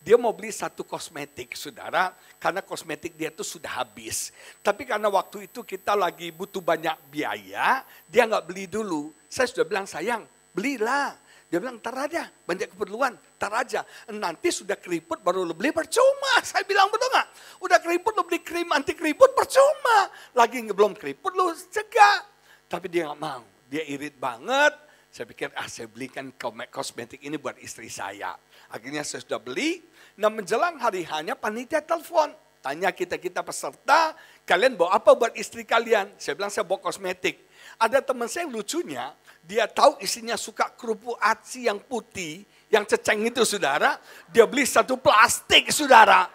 Dia mau beli satu kosmetik, saudara, karena kosmetik dia tuh sudah habis. Tapi karena waktu itu kita lagi butuh banyak biaya, dia nggak beli dulu. Saya sudah bilang, sayang, belilah. Dia bilang, ntar aja, banyak keperluan, ntar aja. Nanti sudah keriput baru lo beli, percuma. Saya bilang, betul nggak? Udah keriput lo beli krim anti keriput, percuma. Lagi belum keriput lo cegah. Tapi dia nggak mau, dia irit banget. Saya pikir, saya belikan kosmetik ini buat istri saya. Akhirnya saya sudah beli. Nah menjelang hari hanya panitia telepon. Tanya kita peserta, kalian bawa apa buat istri kalian? Saya bilang saya bawa kosmetik. Ada teman saya yang lucunya, dia tahu istrinya suka kerupuk aci yang putih, yang ceceng itu saudara. Dia beli satu plastik saudara.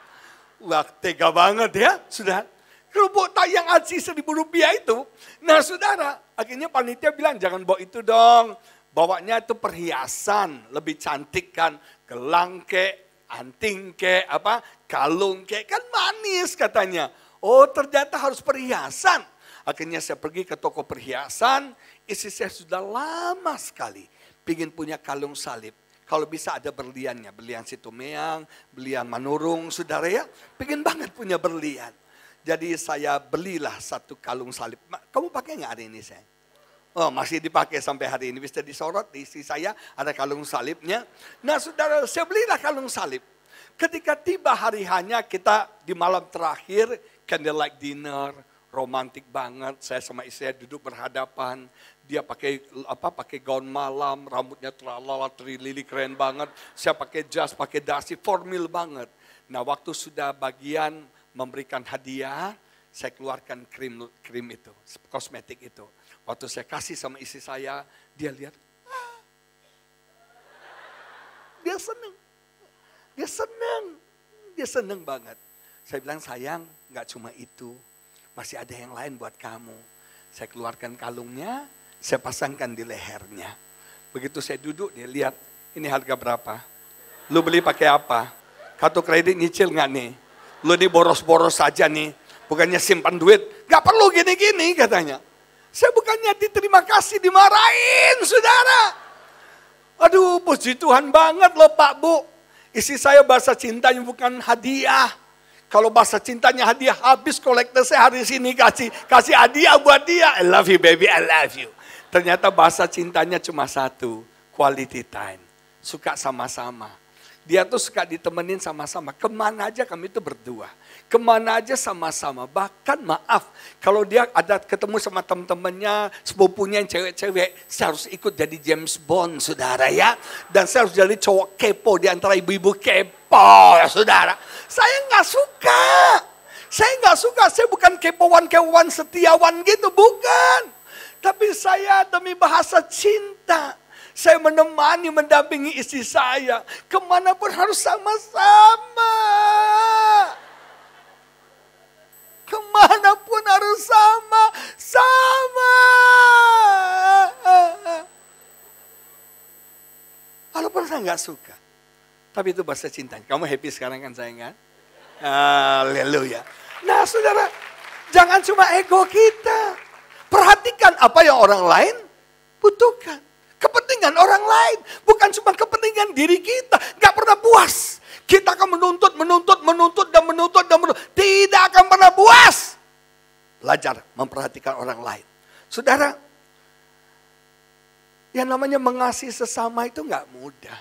Wah tega banget ya saudara. Kerupuk yang aci Rp1.000 itu. Nah saudara, akhirnya panitia bilang jangan bawa itu dong. Bawanya itu perhiasan, lebih cantik kan. Gelang kek, anting kek, kalung kek, kan manis katanya. Oh ternyata harus perhiasan. Akhirnya saya pergi ke toko perhiasan, istri saya sudah lama sekali pingin punya kalung salib. Kalau bisa ada berliannya, berlian Situmeang, berlian Manurung, saudara ya. Pingin banget punya berlian. Jadi saya belilah satu kalung salib. Kamu pakai nggak hari ini saya? Oh, masih dipakai sampai hari ini. Bisa disorot di isi saya, ada kalung salibnya. Nah saudara, saya belilah kalung salib. Ketika tiba hari hanya kita di malam terakhir, candlelight dinner, romantik banget. Saya sama istri saya duduk berhadapan. Dia pakai gaun malam, rambutnya terlalala, terlili keren banget. Saya pakai jas, pakai dasi, formal banget. Nah waktu sudah bagian memberikan hadiah, saya keluarkan krim itu, kosmetik itu. Waktu saya kasih sama istri saya, dia lihat, dia seneng. Dia seneng banget. Saya bilang, sayang, gak cuma itu, masih ada yang lain buat kamu. Saya keluarkan kalungnya, saya pasangkan di lehernya. Begitu saya duduk, dia lihat, ini harga berapa? Lu beli pakai apa? Kartu kredit nyicil gak nih? Lu ini boros-boros saja nih, bukannya simpan duit. Gak perlu gini-gini katanya. Saya bukannya diterima kasih, dimarahin saudara. Aduh puji Tuhan banget loh Pak Bu. Istri saya bahasa cintanya bukan hadiah. Kalau bahasa cintanya hadiah, habis kolektor saya hari sini kasih hadiah buat dia. I love you baby, I love you. Ternyata bahasa cintanya cuma satu, quality time. Suka sama-sama. Dia tuh suka ditemenin sama-sama. Kemana aja kami itu berdua. Kemana aja sama-sama. Bahkan maaf, kalau dia ada ketemu sama teman-temannya, sepupunya yang cewek-cewek, saya harus ikut jadi James Bond, saudara ya. Dan saya harus jadi cowok kepo di antara ibu-ibu kepo, ya saudara. Saya nggak suka. Saya bukan kepoan setiawan gitu, bukan. Tapi saya demi bahasa cinta. Saya menemani, mendampingi istri saya. Kemanapun harus sama-sama. Kemanapun harus sama-sama. Walaupun saya nggak suka. Tapi itu bahasa cinta. Kamu happy sekarang kan sayang kan? Haleluya. Nah saudara, jangan cuma ego kita. Perhatikan apa yang orang lain butuhkan. Kepentingan orang lain, bukan cuma kepentingan diri kita. Gak pernah puas. Kita akan menuntut. Tidak akan pernah puas. Belajar memperhatikan orang lain. Saudara, yang namanya mengasihi sesama itu gak mudah.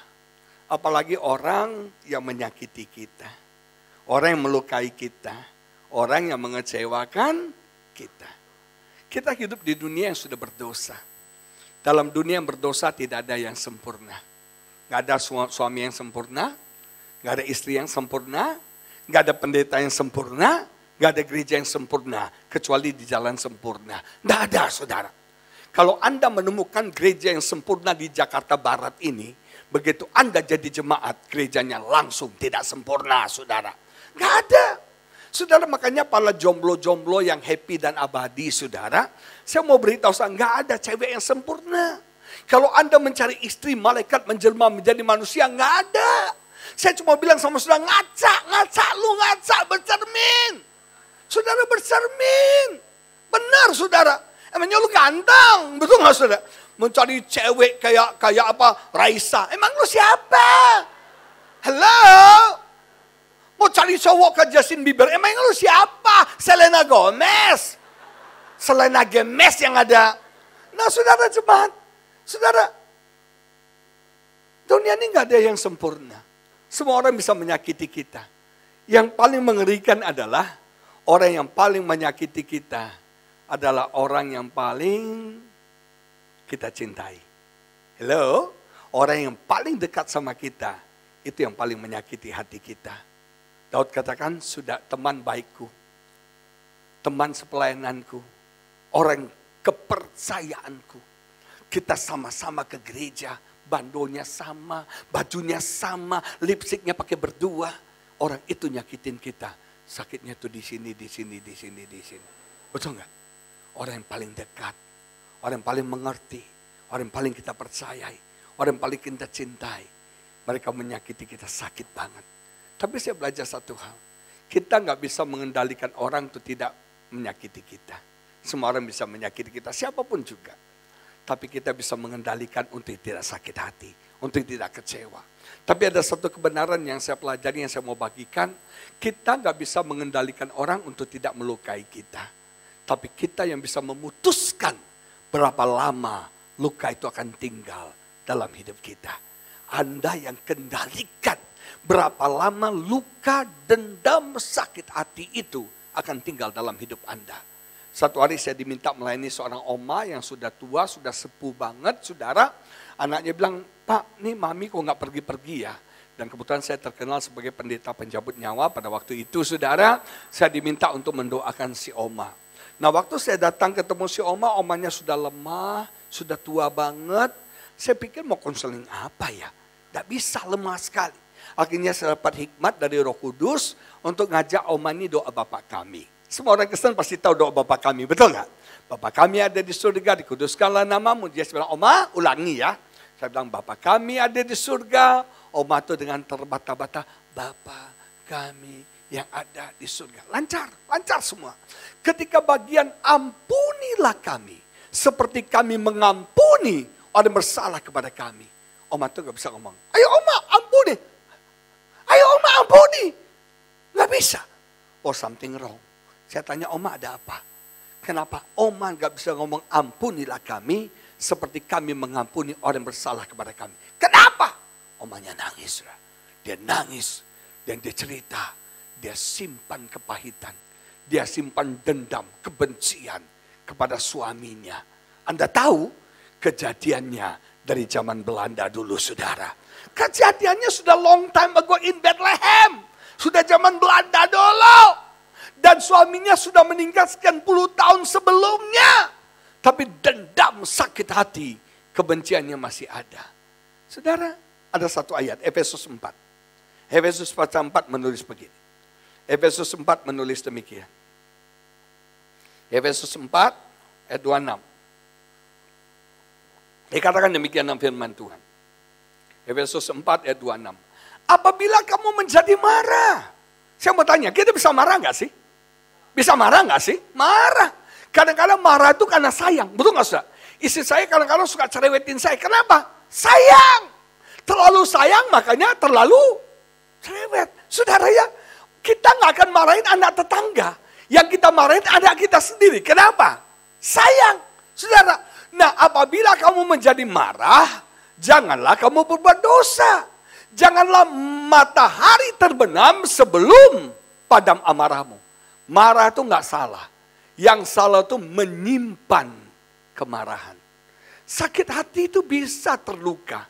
Apalagi orang yang menyakiti kita. Orang yang melukai kita. Orang yang mengecewakan kita. Kita hidup di dunia yang sudah berdosa. Dalam dunia yang berdosa tidak ada yang sempurna. Gak ada suami yang sempurna. Gak ada istri yang sempurna. Gak ada pendeta yang sempurna. Gak ada gereja yang sempurna. Kecuali di jalan sempurna. Gak ada saudara. Kalau Anda menemukan gereja yang sempurna di Jakarta Barat ini. Begitu Anda jadi jemaat, gerejanya langsung tidak sempurna saudara. Gak ada. Saudara makanya para jomblo-jomblo yang happy dan abadi saudara. Saya mau beritahu saya nggak ada cewek yang sempurna. Kalau Anda mencari istri malaikat menjelma menjadi manusia nggak ada. Saya cuma bilang sama saudara ngaca bercermin. Saudara bercermin. Benar saudara. Emangnya lu ganteng, betul nggak saudara? Mencari cewek kayak apa Raisa. Emang lu siapa? Hello? Mau cari cowok ke Justin Bieber, emang lu siapa? Selena Gomez. Selena Gomez yang ada. Nah saudara jemaat, saudara, dunia ini gak ada yang sempurna. Semua orang bisa menyakiti kita. Yang paling mengerikan adalah, orang yang paling menyakiti kita adalah orang yang paling kita cintai. Hello? Orang yang paling dekat sama kita, itu yang paling menyakiti hati kita. Daud katakan, sudah teman baikku, teman sepelayananku, orang kepercayaanku. Kita sama-sama ke gereja, bandonya sama, bajunya sama, lipstiknya pakai berdua. Orang itu nyakitin kita, sakitnya tuh di sini. Betul nggak? Orang yang paling dekat, orang yang paling mengerti, orang yang paling kita percayai, orang yang paling kita cintai. Mereka menyakiti kita sakit banget. Tapi saya belajar satu hal. Kita nggak bisa mengendalikan orang untuk tidak menyakiti kita. Semua orang bisa menyakiti kita, siapapun juga. Tapi kita bisa mengendalikan untuk tidak sakit hati, untuk tidak kecewa. Tapi ada satu kebenaran yang saya pelajari, yang saya mau bagikan. Kita nggak bisa mengendalikan orang untuk tidak melukai kita. Tapi kita yang bisa memutuskan berapa lama luka itu akan tinggal dalam hidup kita. Anda yang kendalikan berapa lama luka, dendam, sakit hati itu akan tinggal dalam hidup Anda. Satu hari saya diminta melayani seorang oma yang sudah tua, sudah sepuh banget, saudara. Anaknya bilang, Pak, nih mami kok nggak pergi-pergi ya? Dan kebetulan saya terkenal sebagai pendeta pencabut nyawa pada waktu itu, saudara. Saya diminta untuk mendoakan si oma. Nah, waktu saya datang ketemu si oma, omanya sudah lemah, sudah tua banget. Saya pikir mau konseling apa ya? Tidak bisa, lemah sekali. Akhirnya saya dapat hikmat dari Roh Kudus untuk ngajak oma ini doa Bapa kami. Semua orang Kristen pasti tahu doa Bapa kami, betul nggak? Bapa kami ada di surga, dikuduskanlah namamu. Dia bilang, oma ulangi ya. Saya bilang, Bapa kami ada di surga. Oma itu dengan terbata-bata, Bapa kami yang ada di surga. Lancar, lancar semua. Ketika bagian ampunilah kami, seperti kami mengampuni orang bersalah kepada kami. Oma itu gak bisa ngomong, ayo oma ampuni. Ayo oma ampuni. Gak bisa. Oh, something wrong. Saya tanya oma ada apa? Kenapa oma gak bisa ngomong ampunilah kami seperti kami mengampuni orang bersalah kepada kami? Kenapa? Omanya nangis. Dia nangis dan dia cerita. Dia simpan kepahitan. Dia simpan dendam, kebencian kepada suaminya. Anda tahu kejadiannya dari zaman Belanda dulu, saudara. Kejadiannya sudah long time ago in Bethlehem. Sudah zaman Belanda dulu. Dan suaminya sudah meninggal sekian puluh tahun sebelumnya. Tapi dendam, sakit hati, kebenciannya masih ada. Saudara, ada satu ayat, Efesus 4. Efesus 4 menulis begini. Efesus 4 menulis demikian. Efesus 4 ayat 26. Dikatakan demikian dalam firman Tuhan. Efesus 4 ayat 26. Apabila kamu menjadi marah. Saya mau tanya, kita bisa marah gak sih? Bisa marah gak sih? Marah. Kadang-kadang marah itu karena sayang. Betul gak saudara? Istri saya kadang-kadang suka cerewetin saya. Kenapa? Sayang. Terlalu sayang makanya terlalu cerewet. Saudara ya, kita gak akan marahin anak tetangga. Yang kita marahin anak kita sendiri. Kenapa? Sayang. Saudara, nah, apabila kamu menjadi marah, janganlah kamu berbuat dosa. Janganlah matahari terbenam sebelum padam amarahmu. Marah itu nggak salah. Yang salah itu menyimpan kemarahan. Sakit hati itu bisa terluka.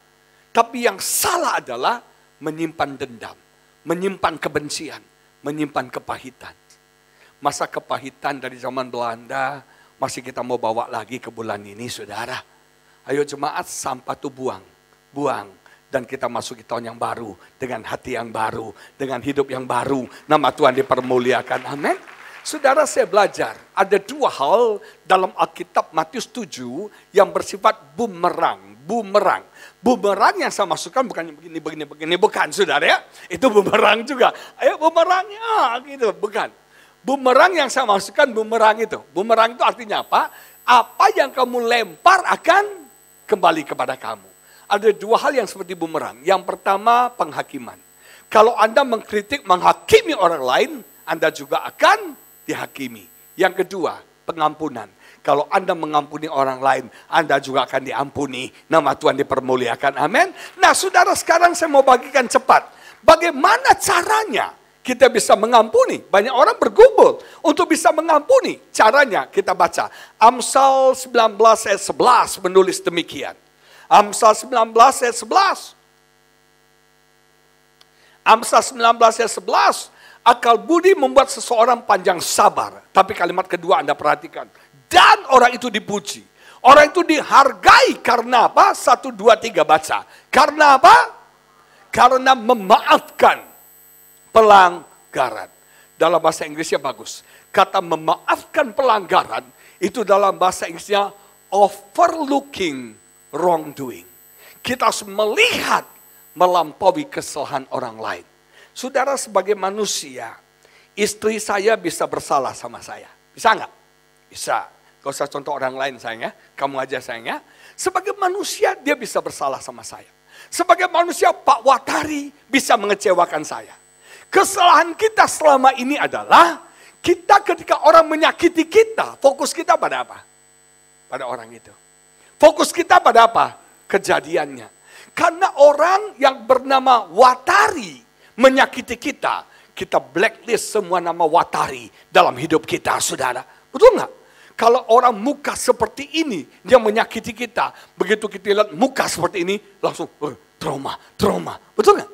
Tapi yang salah adalah menyimpan dendam, menyimpan kebencian, menyimpan kepahitan. Masa kepahitan dari zaman Belanda masih kita mau bawa lagi ke bulan ini, saudara. Ayo jemaat, sampah itu buang. Buang. Dan kita masuk ke tahun yang baru. Dengan hati yang baru. Dengan hidup yang baru. Nama Tuhan dipermuliakan. Amin. Saudara, saya belajar. Ada dua hal dalam Alkitab Matius 7 yang bersifat bumerang. Bumerang. Bumerang yang saya masukkan bukan begini. Bukan, saudara ya. Itu bumerang juga. Ayo bumerangnya, gitu. Bukan. Bumerang yang saya masukkan bumerang itu. Bumerang itu artinya apa? Apa yang kamu lempar akan kembali kepada kamu. Ada dua hal yang seperti bumerang. Yang pertama, penghakiman. Kalau Anda mengkritik, menghakimi orang lain, Anda juga akan dihakimi. Yang kedua, pengampunan. Kalau Anda mengampuni orang lain, Anda juga akan diampuni. Nama Tuhan dipermuliakan. Amin. Nah, saudara, sekarang saya mau bagikan cepat. Bagaimana caranya kita bisa mengampuni? Banyak orang bergumul untuk bisa mengampuni. Caranya kita baca. Amsal 19 ayat 11 menulis demikian. Amsal 19 ayat 11. Amsal 19 ayat 11. Akal budi membuat seseorang panjang sabar. Tapi kalimat kedua Anda perhatikan. Dan orang itu dipuji. Orang itu dihargai karena apa? 1, 2, 3 baca. Karena apa? Karena memaafkan pelanggaran. Dalam bahasa Inggrisnya bagus. Kata memaafkan pelanggaran itu dalam bahasa Inggrisnya overlooking wrongdoing. Kita harus melihat melampaui kesalahan orang lain. Saudara, sebagai manusia, istri saya bisa bersalah sama saya. Bisa nggak? Bisa. Gak usah contoh orang lain sayang ya. Kamu aja sayang ya. Sebagai manusia dia bisa bersalah sama saya. Sebagai manusia Pak Watari bisa mengecewakan saya. Kesalahan kita selama ini adalah kita ketika orang menyakiti kita, fokus kita pada apa? pada orang itu. Fokus kita pada apa? Kejadiannya. Karena orang yang bernama Watari menyakiti kita, kita blacklist semua nama Watari dalam hidup kita, saudara. Betul nggak? Kalau orang muka seperti ini, dia menyakiti kita. Begitu kita lihat muka seperti ini, langsung trauma. Betul nggak?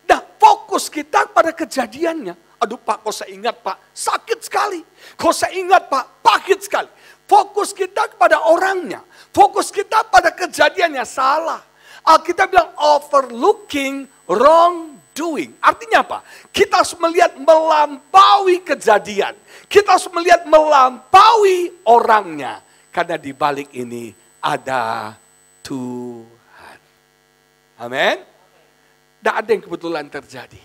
Nah, fokus kita pada kejadiannya. Aduh Pak, kok saya ingat Pak, sakit sekali. Kok saya ingat Pak, pahit sekali. Fokus kita kepada orangnya. Fokus kita pada kejadiannya, salah. Alkitab bilang overlooking wrongdoing. Artinya apa? Kita harus melihat melampaui kejadian. Kita harus melihat melampaui orangnya. Karena di balik ini ada Tuhan. Amin. Tidak ada yang kebetulan terjadi.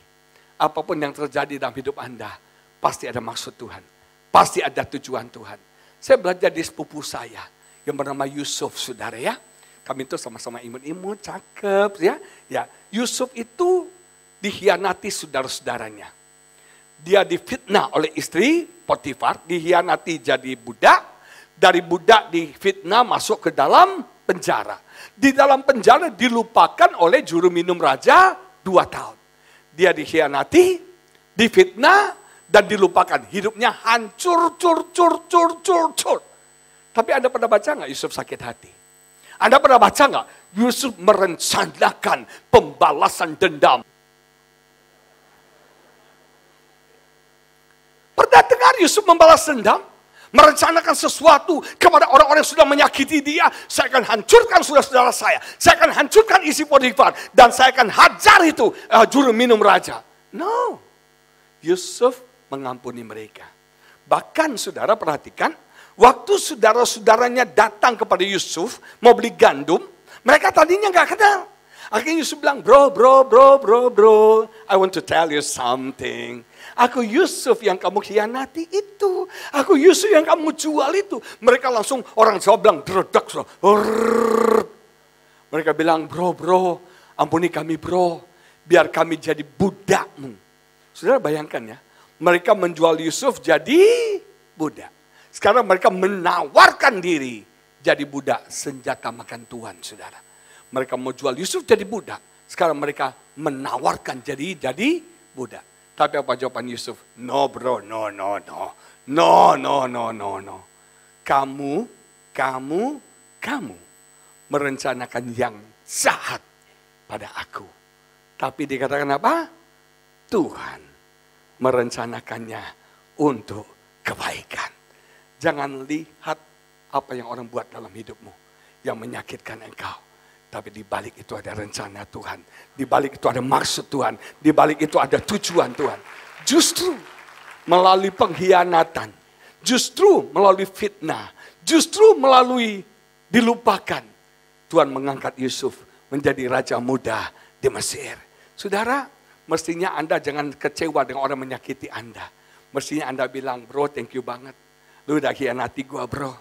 Apapun yang terjadi dalam hidup Anda, pasti ada maksud Tuhan. Pasti ada tujuan Tuhan. Saya belajar di sepupu saya yang bernama Yusuf, saudara ya. Kami itu sama-sama imut-imut, cakep ya. Ya, Yusuf itu dikhianati saudara-saudaranya. Dia difitnah oleh istri Potifar, dikhianati jadi budak. Dari budak difitnah masuk ke dalam penjara. Di dalam penjara dilupakan oleh juru minum raja 2 tahun. Dia dikhianati, difitnah, dan dilupakan. Hidupnya hancur, cur. Tapi Anda pernah baca nggak Yusuf sakit hati? Anda pernah baca nggak? Yusuf merencanakan pembalasan dendam. Pernah dengar Yusuf membalas dendam? Merencanakan sesuatu kepada orang-orang yang sudah menyakiti dia. Saya akan hancurkan saudara-saudara saya. Saya akan hancurkan isi Potifar. Dan saya akan hajar itu juru minum raja. No. Yusuf mengampuni mereka. Bahkan saudara perhatikan. Waktu saudara-saudaranya datang kepada Yusuf, mau beli gandum, mereka tadinya gak kenal. Akhirnya Yusuf bilang, bro, I want to tell you something. Aku Yusuf yang kamu khianati itu. Aku Yusuf yang kamu jual itu. Mereka langsung, orang Jawa bilang, dredak. Mereka bilang, bro, ampuni kami bro. Biar kami jadi budakmu. Saudara bayangkan ya, mereka menjual Yusuf jadi budak. Sekarang mereka menawarkan diri jadi budak, senjata makan Tuhan, saudara. Mereka mau jual Yusuf jadi budak. Sekarang mereka menawarkan jadi budak. Tapi apa jawaban Yusuf? No bro, no. Kamu merencanakan yang jahat pada aku. Tapi dikatakan apa? Tuhan merencanakannya untuk kebaikan. Jangan lihat apa yang orang buat dalam hidupmu yang menyakitkan engkau. Tapi di balik itu ada rencana Tuhan. Di balik itu ada maksud Tuhan. Di balik itu ada tujuan Tuhan. Justru melalui pengkhianatan. Justru melalui fitnah. Justru melalui dilupakan. Tuhan mengangkat Yusuf menjadi raja muda di Mesir. Saudara, mestinya Anda jangan kecewa dengan orang menyakiti Anda. Mestinya Anda bilang, bro thank you banget. Lu udah khianati gua bro.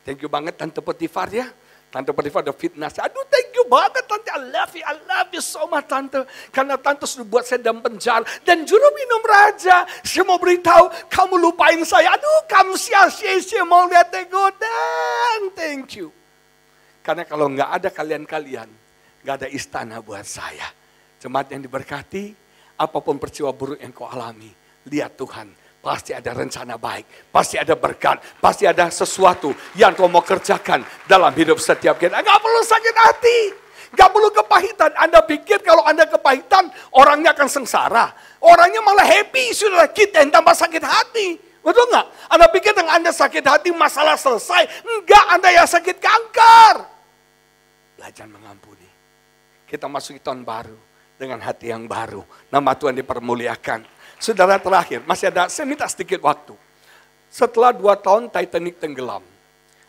Thank you banget Tante Potifar ya. Tante Potifar udah fitnah saya. Aduh thank you banget Tante. I love you so much Tante. Karena Tante sudah buat saya dalam penjara. Dan juru minum raja. Saya mau beritahu kamu lupain saya. Aduh kamu sia-sia mau lihat godang. Thank you. Karena kalau nggak ada kalian-kalian. Nggak ada istana buat saya. Jemaat yang diberkati. Apapun peristiwa buruk yang kau alami. Lihat Tuhan. Pasti ada rencana baik, pasti ada berkat, pasti ada sesuatu yang kau mau kerjakan dalam hidup setiap kita. Gak perlu sakit hati, gak perlu kepahitan. Anda pikir kalau Anda kepahitan, orangnya akan sengsara. Orangnya malah happy, sudah kita yang tambah sakit hati. Betul gak? Anda pikir dengan Anda sakit hati, masalah selesai. Enggak, Anda yang sakit kanker. Belajar mengampuni. Kita masuk tahun baru dengan hati yang baru. Nama Tuhan dipermuliakan. Saudara terakhir, masih ada, saya minta sedikit waktu. Setelah 2 tahun Titanic tenggelam.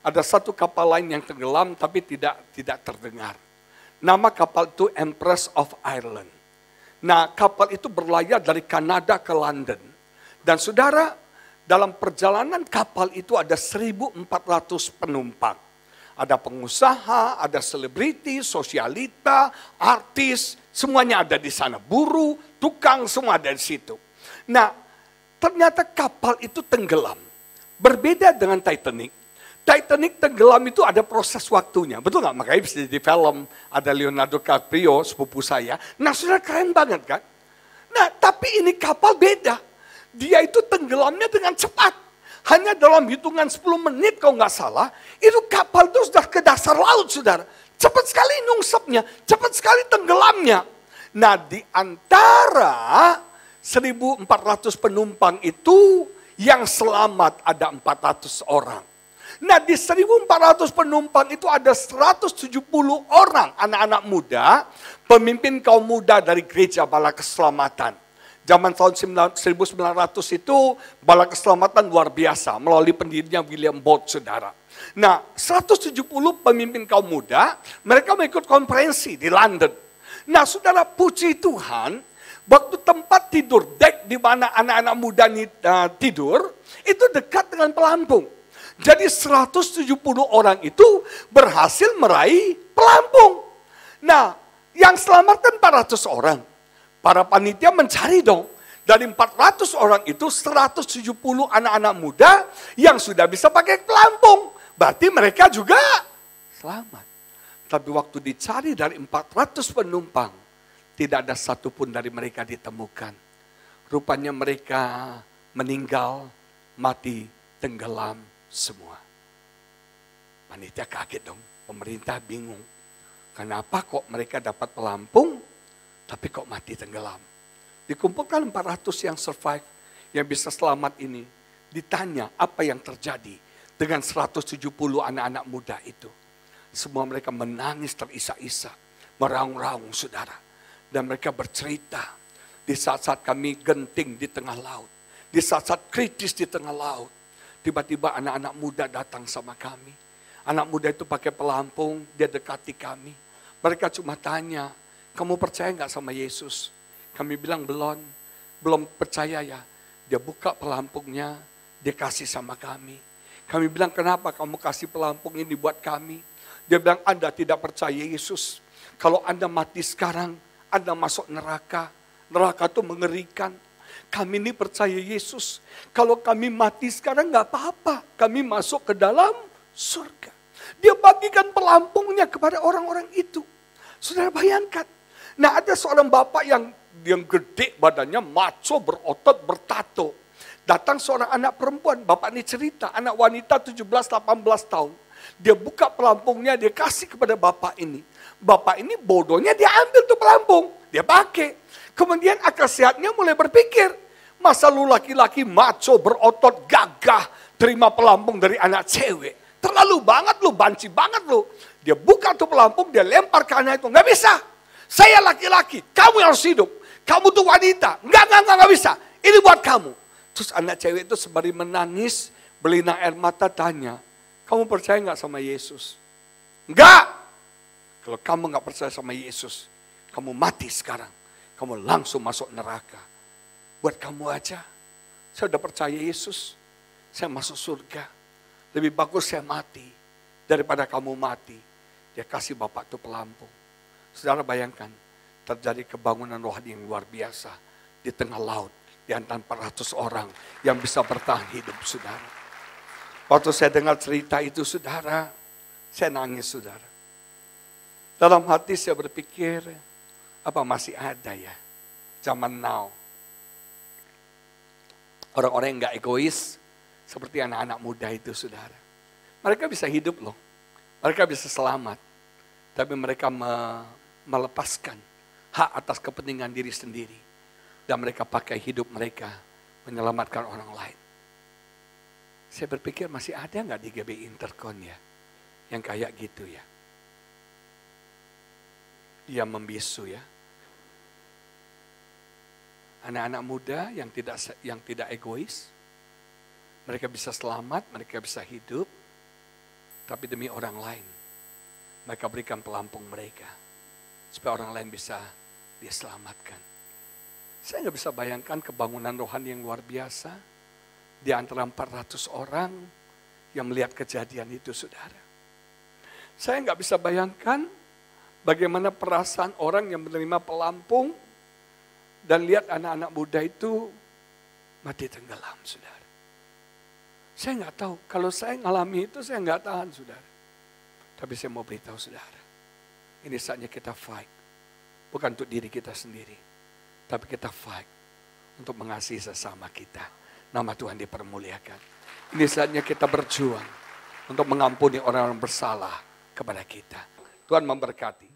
Ada satu kapal lain yang tenggelam tapi tidak terdengar. Nama kapal itu Empress of Ireland. Nah kapal itu berlayar dari Kanada ke London. Dan saudara, dalam perjalanan kapal itu ada 1.400 penumpang. Ada pengusaha, ada selebriti, sosialita, artis, semuanya ada di sana. Buruh, tukang, semua ada di situ. Nah, ternyata kapal itu tenggelam. Berbeda dengan Titanic. Titanic tenggelam itu ada proses waktunya, betul nggak? Makanya bisa jadi film, ada Leonardo DiCaprio, sepupu saya. Nah, sudah keren banget kan? Nah, tapi ini kapal beda. Dia itu tenggelamnya dengan cepat. Hanya dalam hitungan 10 menit kalau nggak salah, itu kapal itu sudah ke dasar laut, saudara. Cepat sekali nungsepnya, cepat sekali tenggelamnya. Nah, di antara 1.400 penumpang itu, yang selamat ada 400 orang. Nah, di 1.400 penumpang itu ada 170 orang anak-anak muda, pemimpin kaum muda dari gereja Bala Keselamatan. Zaman tahun 1900 itu Bala Keselamatan luar biasa melalui pendirinya William Booth, saudara. Nah, 170 pemimpin kaum muda, mereka mengikut konferensi di London. Nah, saudara, puji Tuhan, waktu tempat tidur, dek di mana anak-anak muda tidur, itu dekat dengan pelampung. Jadi 170 orang itu berhasil meraih pelampung. Nah, yang selamat kan 400 orang. Para panitia mencari dong. Dari 400 orang itu 170 anak-anak muda yang sudah bisa pakai pelampung. Berarti mereka juga selamat. Tapi waktu dicari dari 400 penumpang, tidak ada satupun dari mereka ditemukan. Rupanya mereka meninggal, mati, tenggelam semua. Panitia kaget dong, pemerintah bingung. Kenapa kok mereka dapat pelampung, tapi kok mati tenggelam? Dikumpulkan 400 yang survive, yang bisa selamat ini. Ditanya apa yang terjadi dengan 170 anak-anak muda itu. Semua mereka menangis terisak-isak, meraung-raung, saudara. Dan mereka bercerita, di saat-saat kami genting di tengah laut, di saat-saat kritis di tengah laut, tiba-tiba anak-anak muda datang sama kami. Anak muda itu pakai pelampung, dia dekati kami. Mereka cuma tanya, kamu percaya nggak sama Yesus? Kami bilang belum percaya ya. Dia buka pelampungnya, dia kasih sama kami. Kami bilang, kenapa kamu kasih pelampung ini buat kami? Dia bilang, Anda tidak percaya Yesus. Kalau Anda mati sekarang, Anda masuk neraka. Neraka itu mengerikan. Kami ini percaya Yesus. Kalau kami mati sekarang nggak apa-apa. Kami masuk ke dalam surga. Dia bagikan pelampungnya kepada orang-orang itu. Saudara bayangkan. Nah, ada seorang bapak yang gede badannya, maco, berotot, bertato. Datang seorang anak perempuan, bapak ini cerita, anak wanita 17-18 tahun. Dia buka pelampungnya, dia kasih kepada bapak ini. Bapak ini bodohnya dia ambil tuh pelampung, dia pakai. Kemudian akal sehatnya mulai berpikir, masa lu laki-laki maco, berotot, gagah, terima pelampung dari anak cewek. Terlalu banget lu, banci banget lu. Dia buka tuh pelampung, dia lempar ke anak itu, nggak bisa. Saya laki-laki, kamu yang harus hidup. Kamu tuh wanita, nggak bisa. Ini buat kamu. Terus anak cewek itu sembari menangis, berlinang air mata tanya, kamu percaya nggak sama Yesus? Enggak. Kalau kamu nggak percaya sama Yesus, kamu mati sekarang. Kamu langsung masuk neraka. Buat kamu aja, saya udah percaya Yesus, saya masuk surga. Lebih bagus saya mati daripada kamu mati. Dia kasih bapak itu pelampung. Saudara bayangkan, terjadi kebangunan rohani yang luar biasa di tengah laut. Di antara 400 orang yang bisa bertahan hidup, saudara. Waktu saya dengar cerita itu, saudara, saya nangis, saudara. Dalam hati saya berpikir, apa masih ada ya zaman now? Orang-orang yang gak egois, seperti anak-anak muda itu, saudara. Mereka bisa hidup loh. Mereka bisa selamat. Tapi mereka melepaskan hak atas kepentingan diri sendiri. Dan mereka pakai hidup mereka menyelamatkan orang lain. Saya berpikir masih ada nggak di GBI Intercon ya, yang kayak gitu ya. Dia membisu ya. Anak-anak muda yang tidak egois, mereka bisa selamat, mereka bisa hidup, tapi demi orang lain. Mereka berikan pelampung mereka, supaya orang lain bisa diselamatkan. Saya nggak bisa bayangkan kebangunan rohani yang luar biasa di antara 400 orang yang melihat kejadian itu, saudara. Saya nggak bisa bayangkan bagaimana perasaan orang yang menerima pelampung dan lihat anak-anak muda itu mati tenggelam, saudara. Saya nggak tahu, kalau saya ngalami itu saya nggak tahan saudara. Tapi saya mau beritahu saudara, ini saatnya kita fight. Bukan untuk diri kita sendiri, tapi kita fight untuk mengasihi sesama kita. Nama Tuhan dipermuliakan. Ini saatnya kita berjuang untuk mengampuni orang-orang bersalah kepada kita. Tuhan memberkati.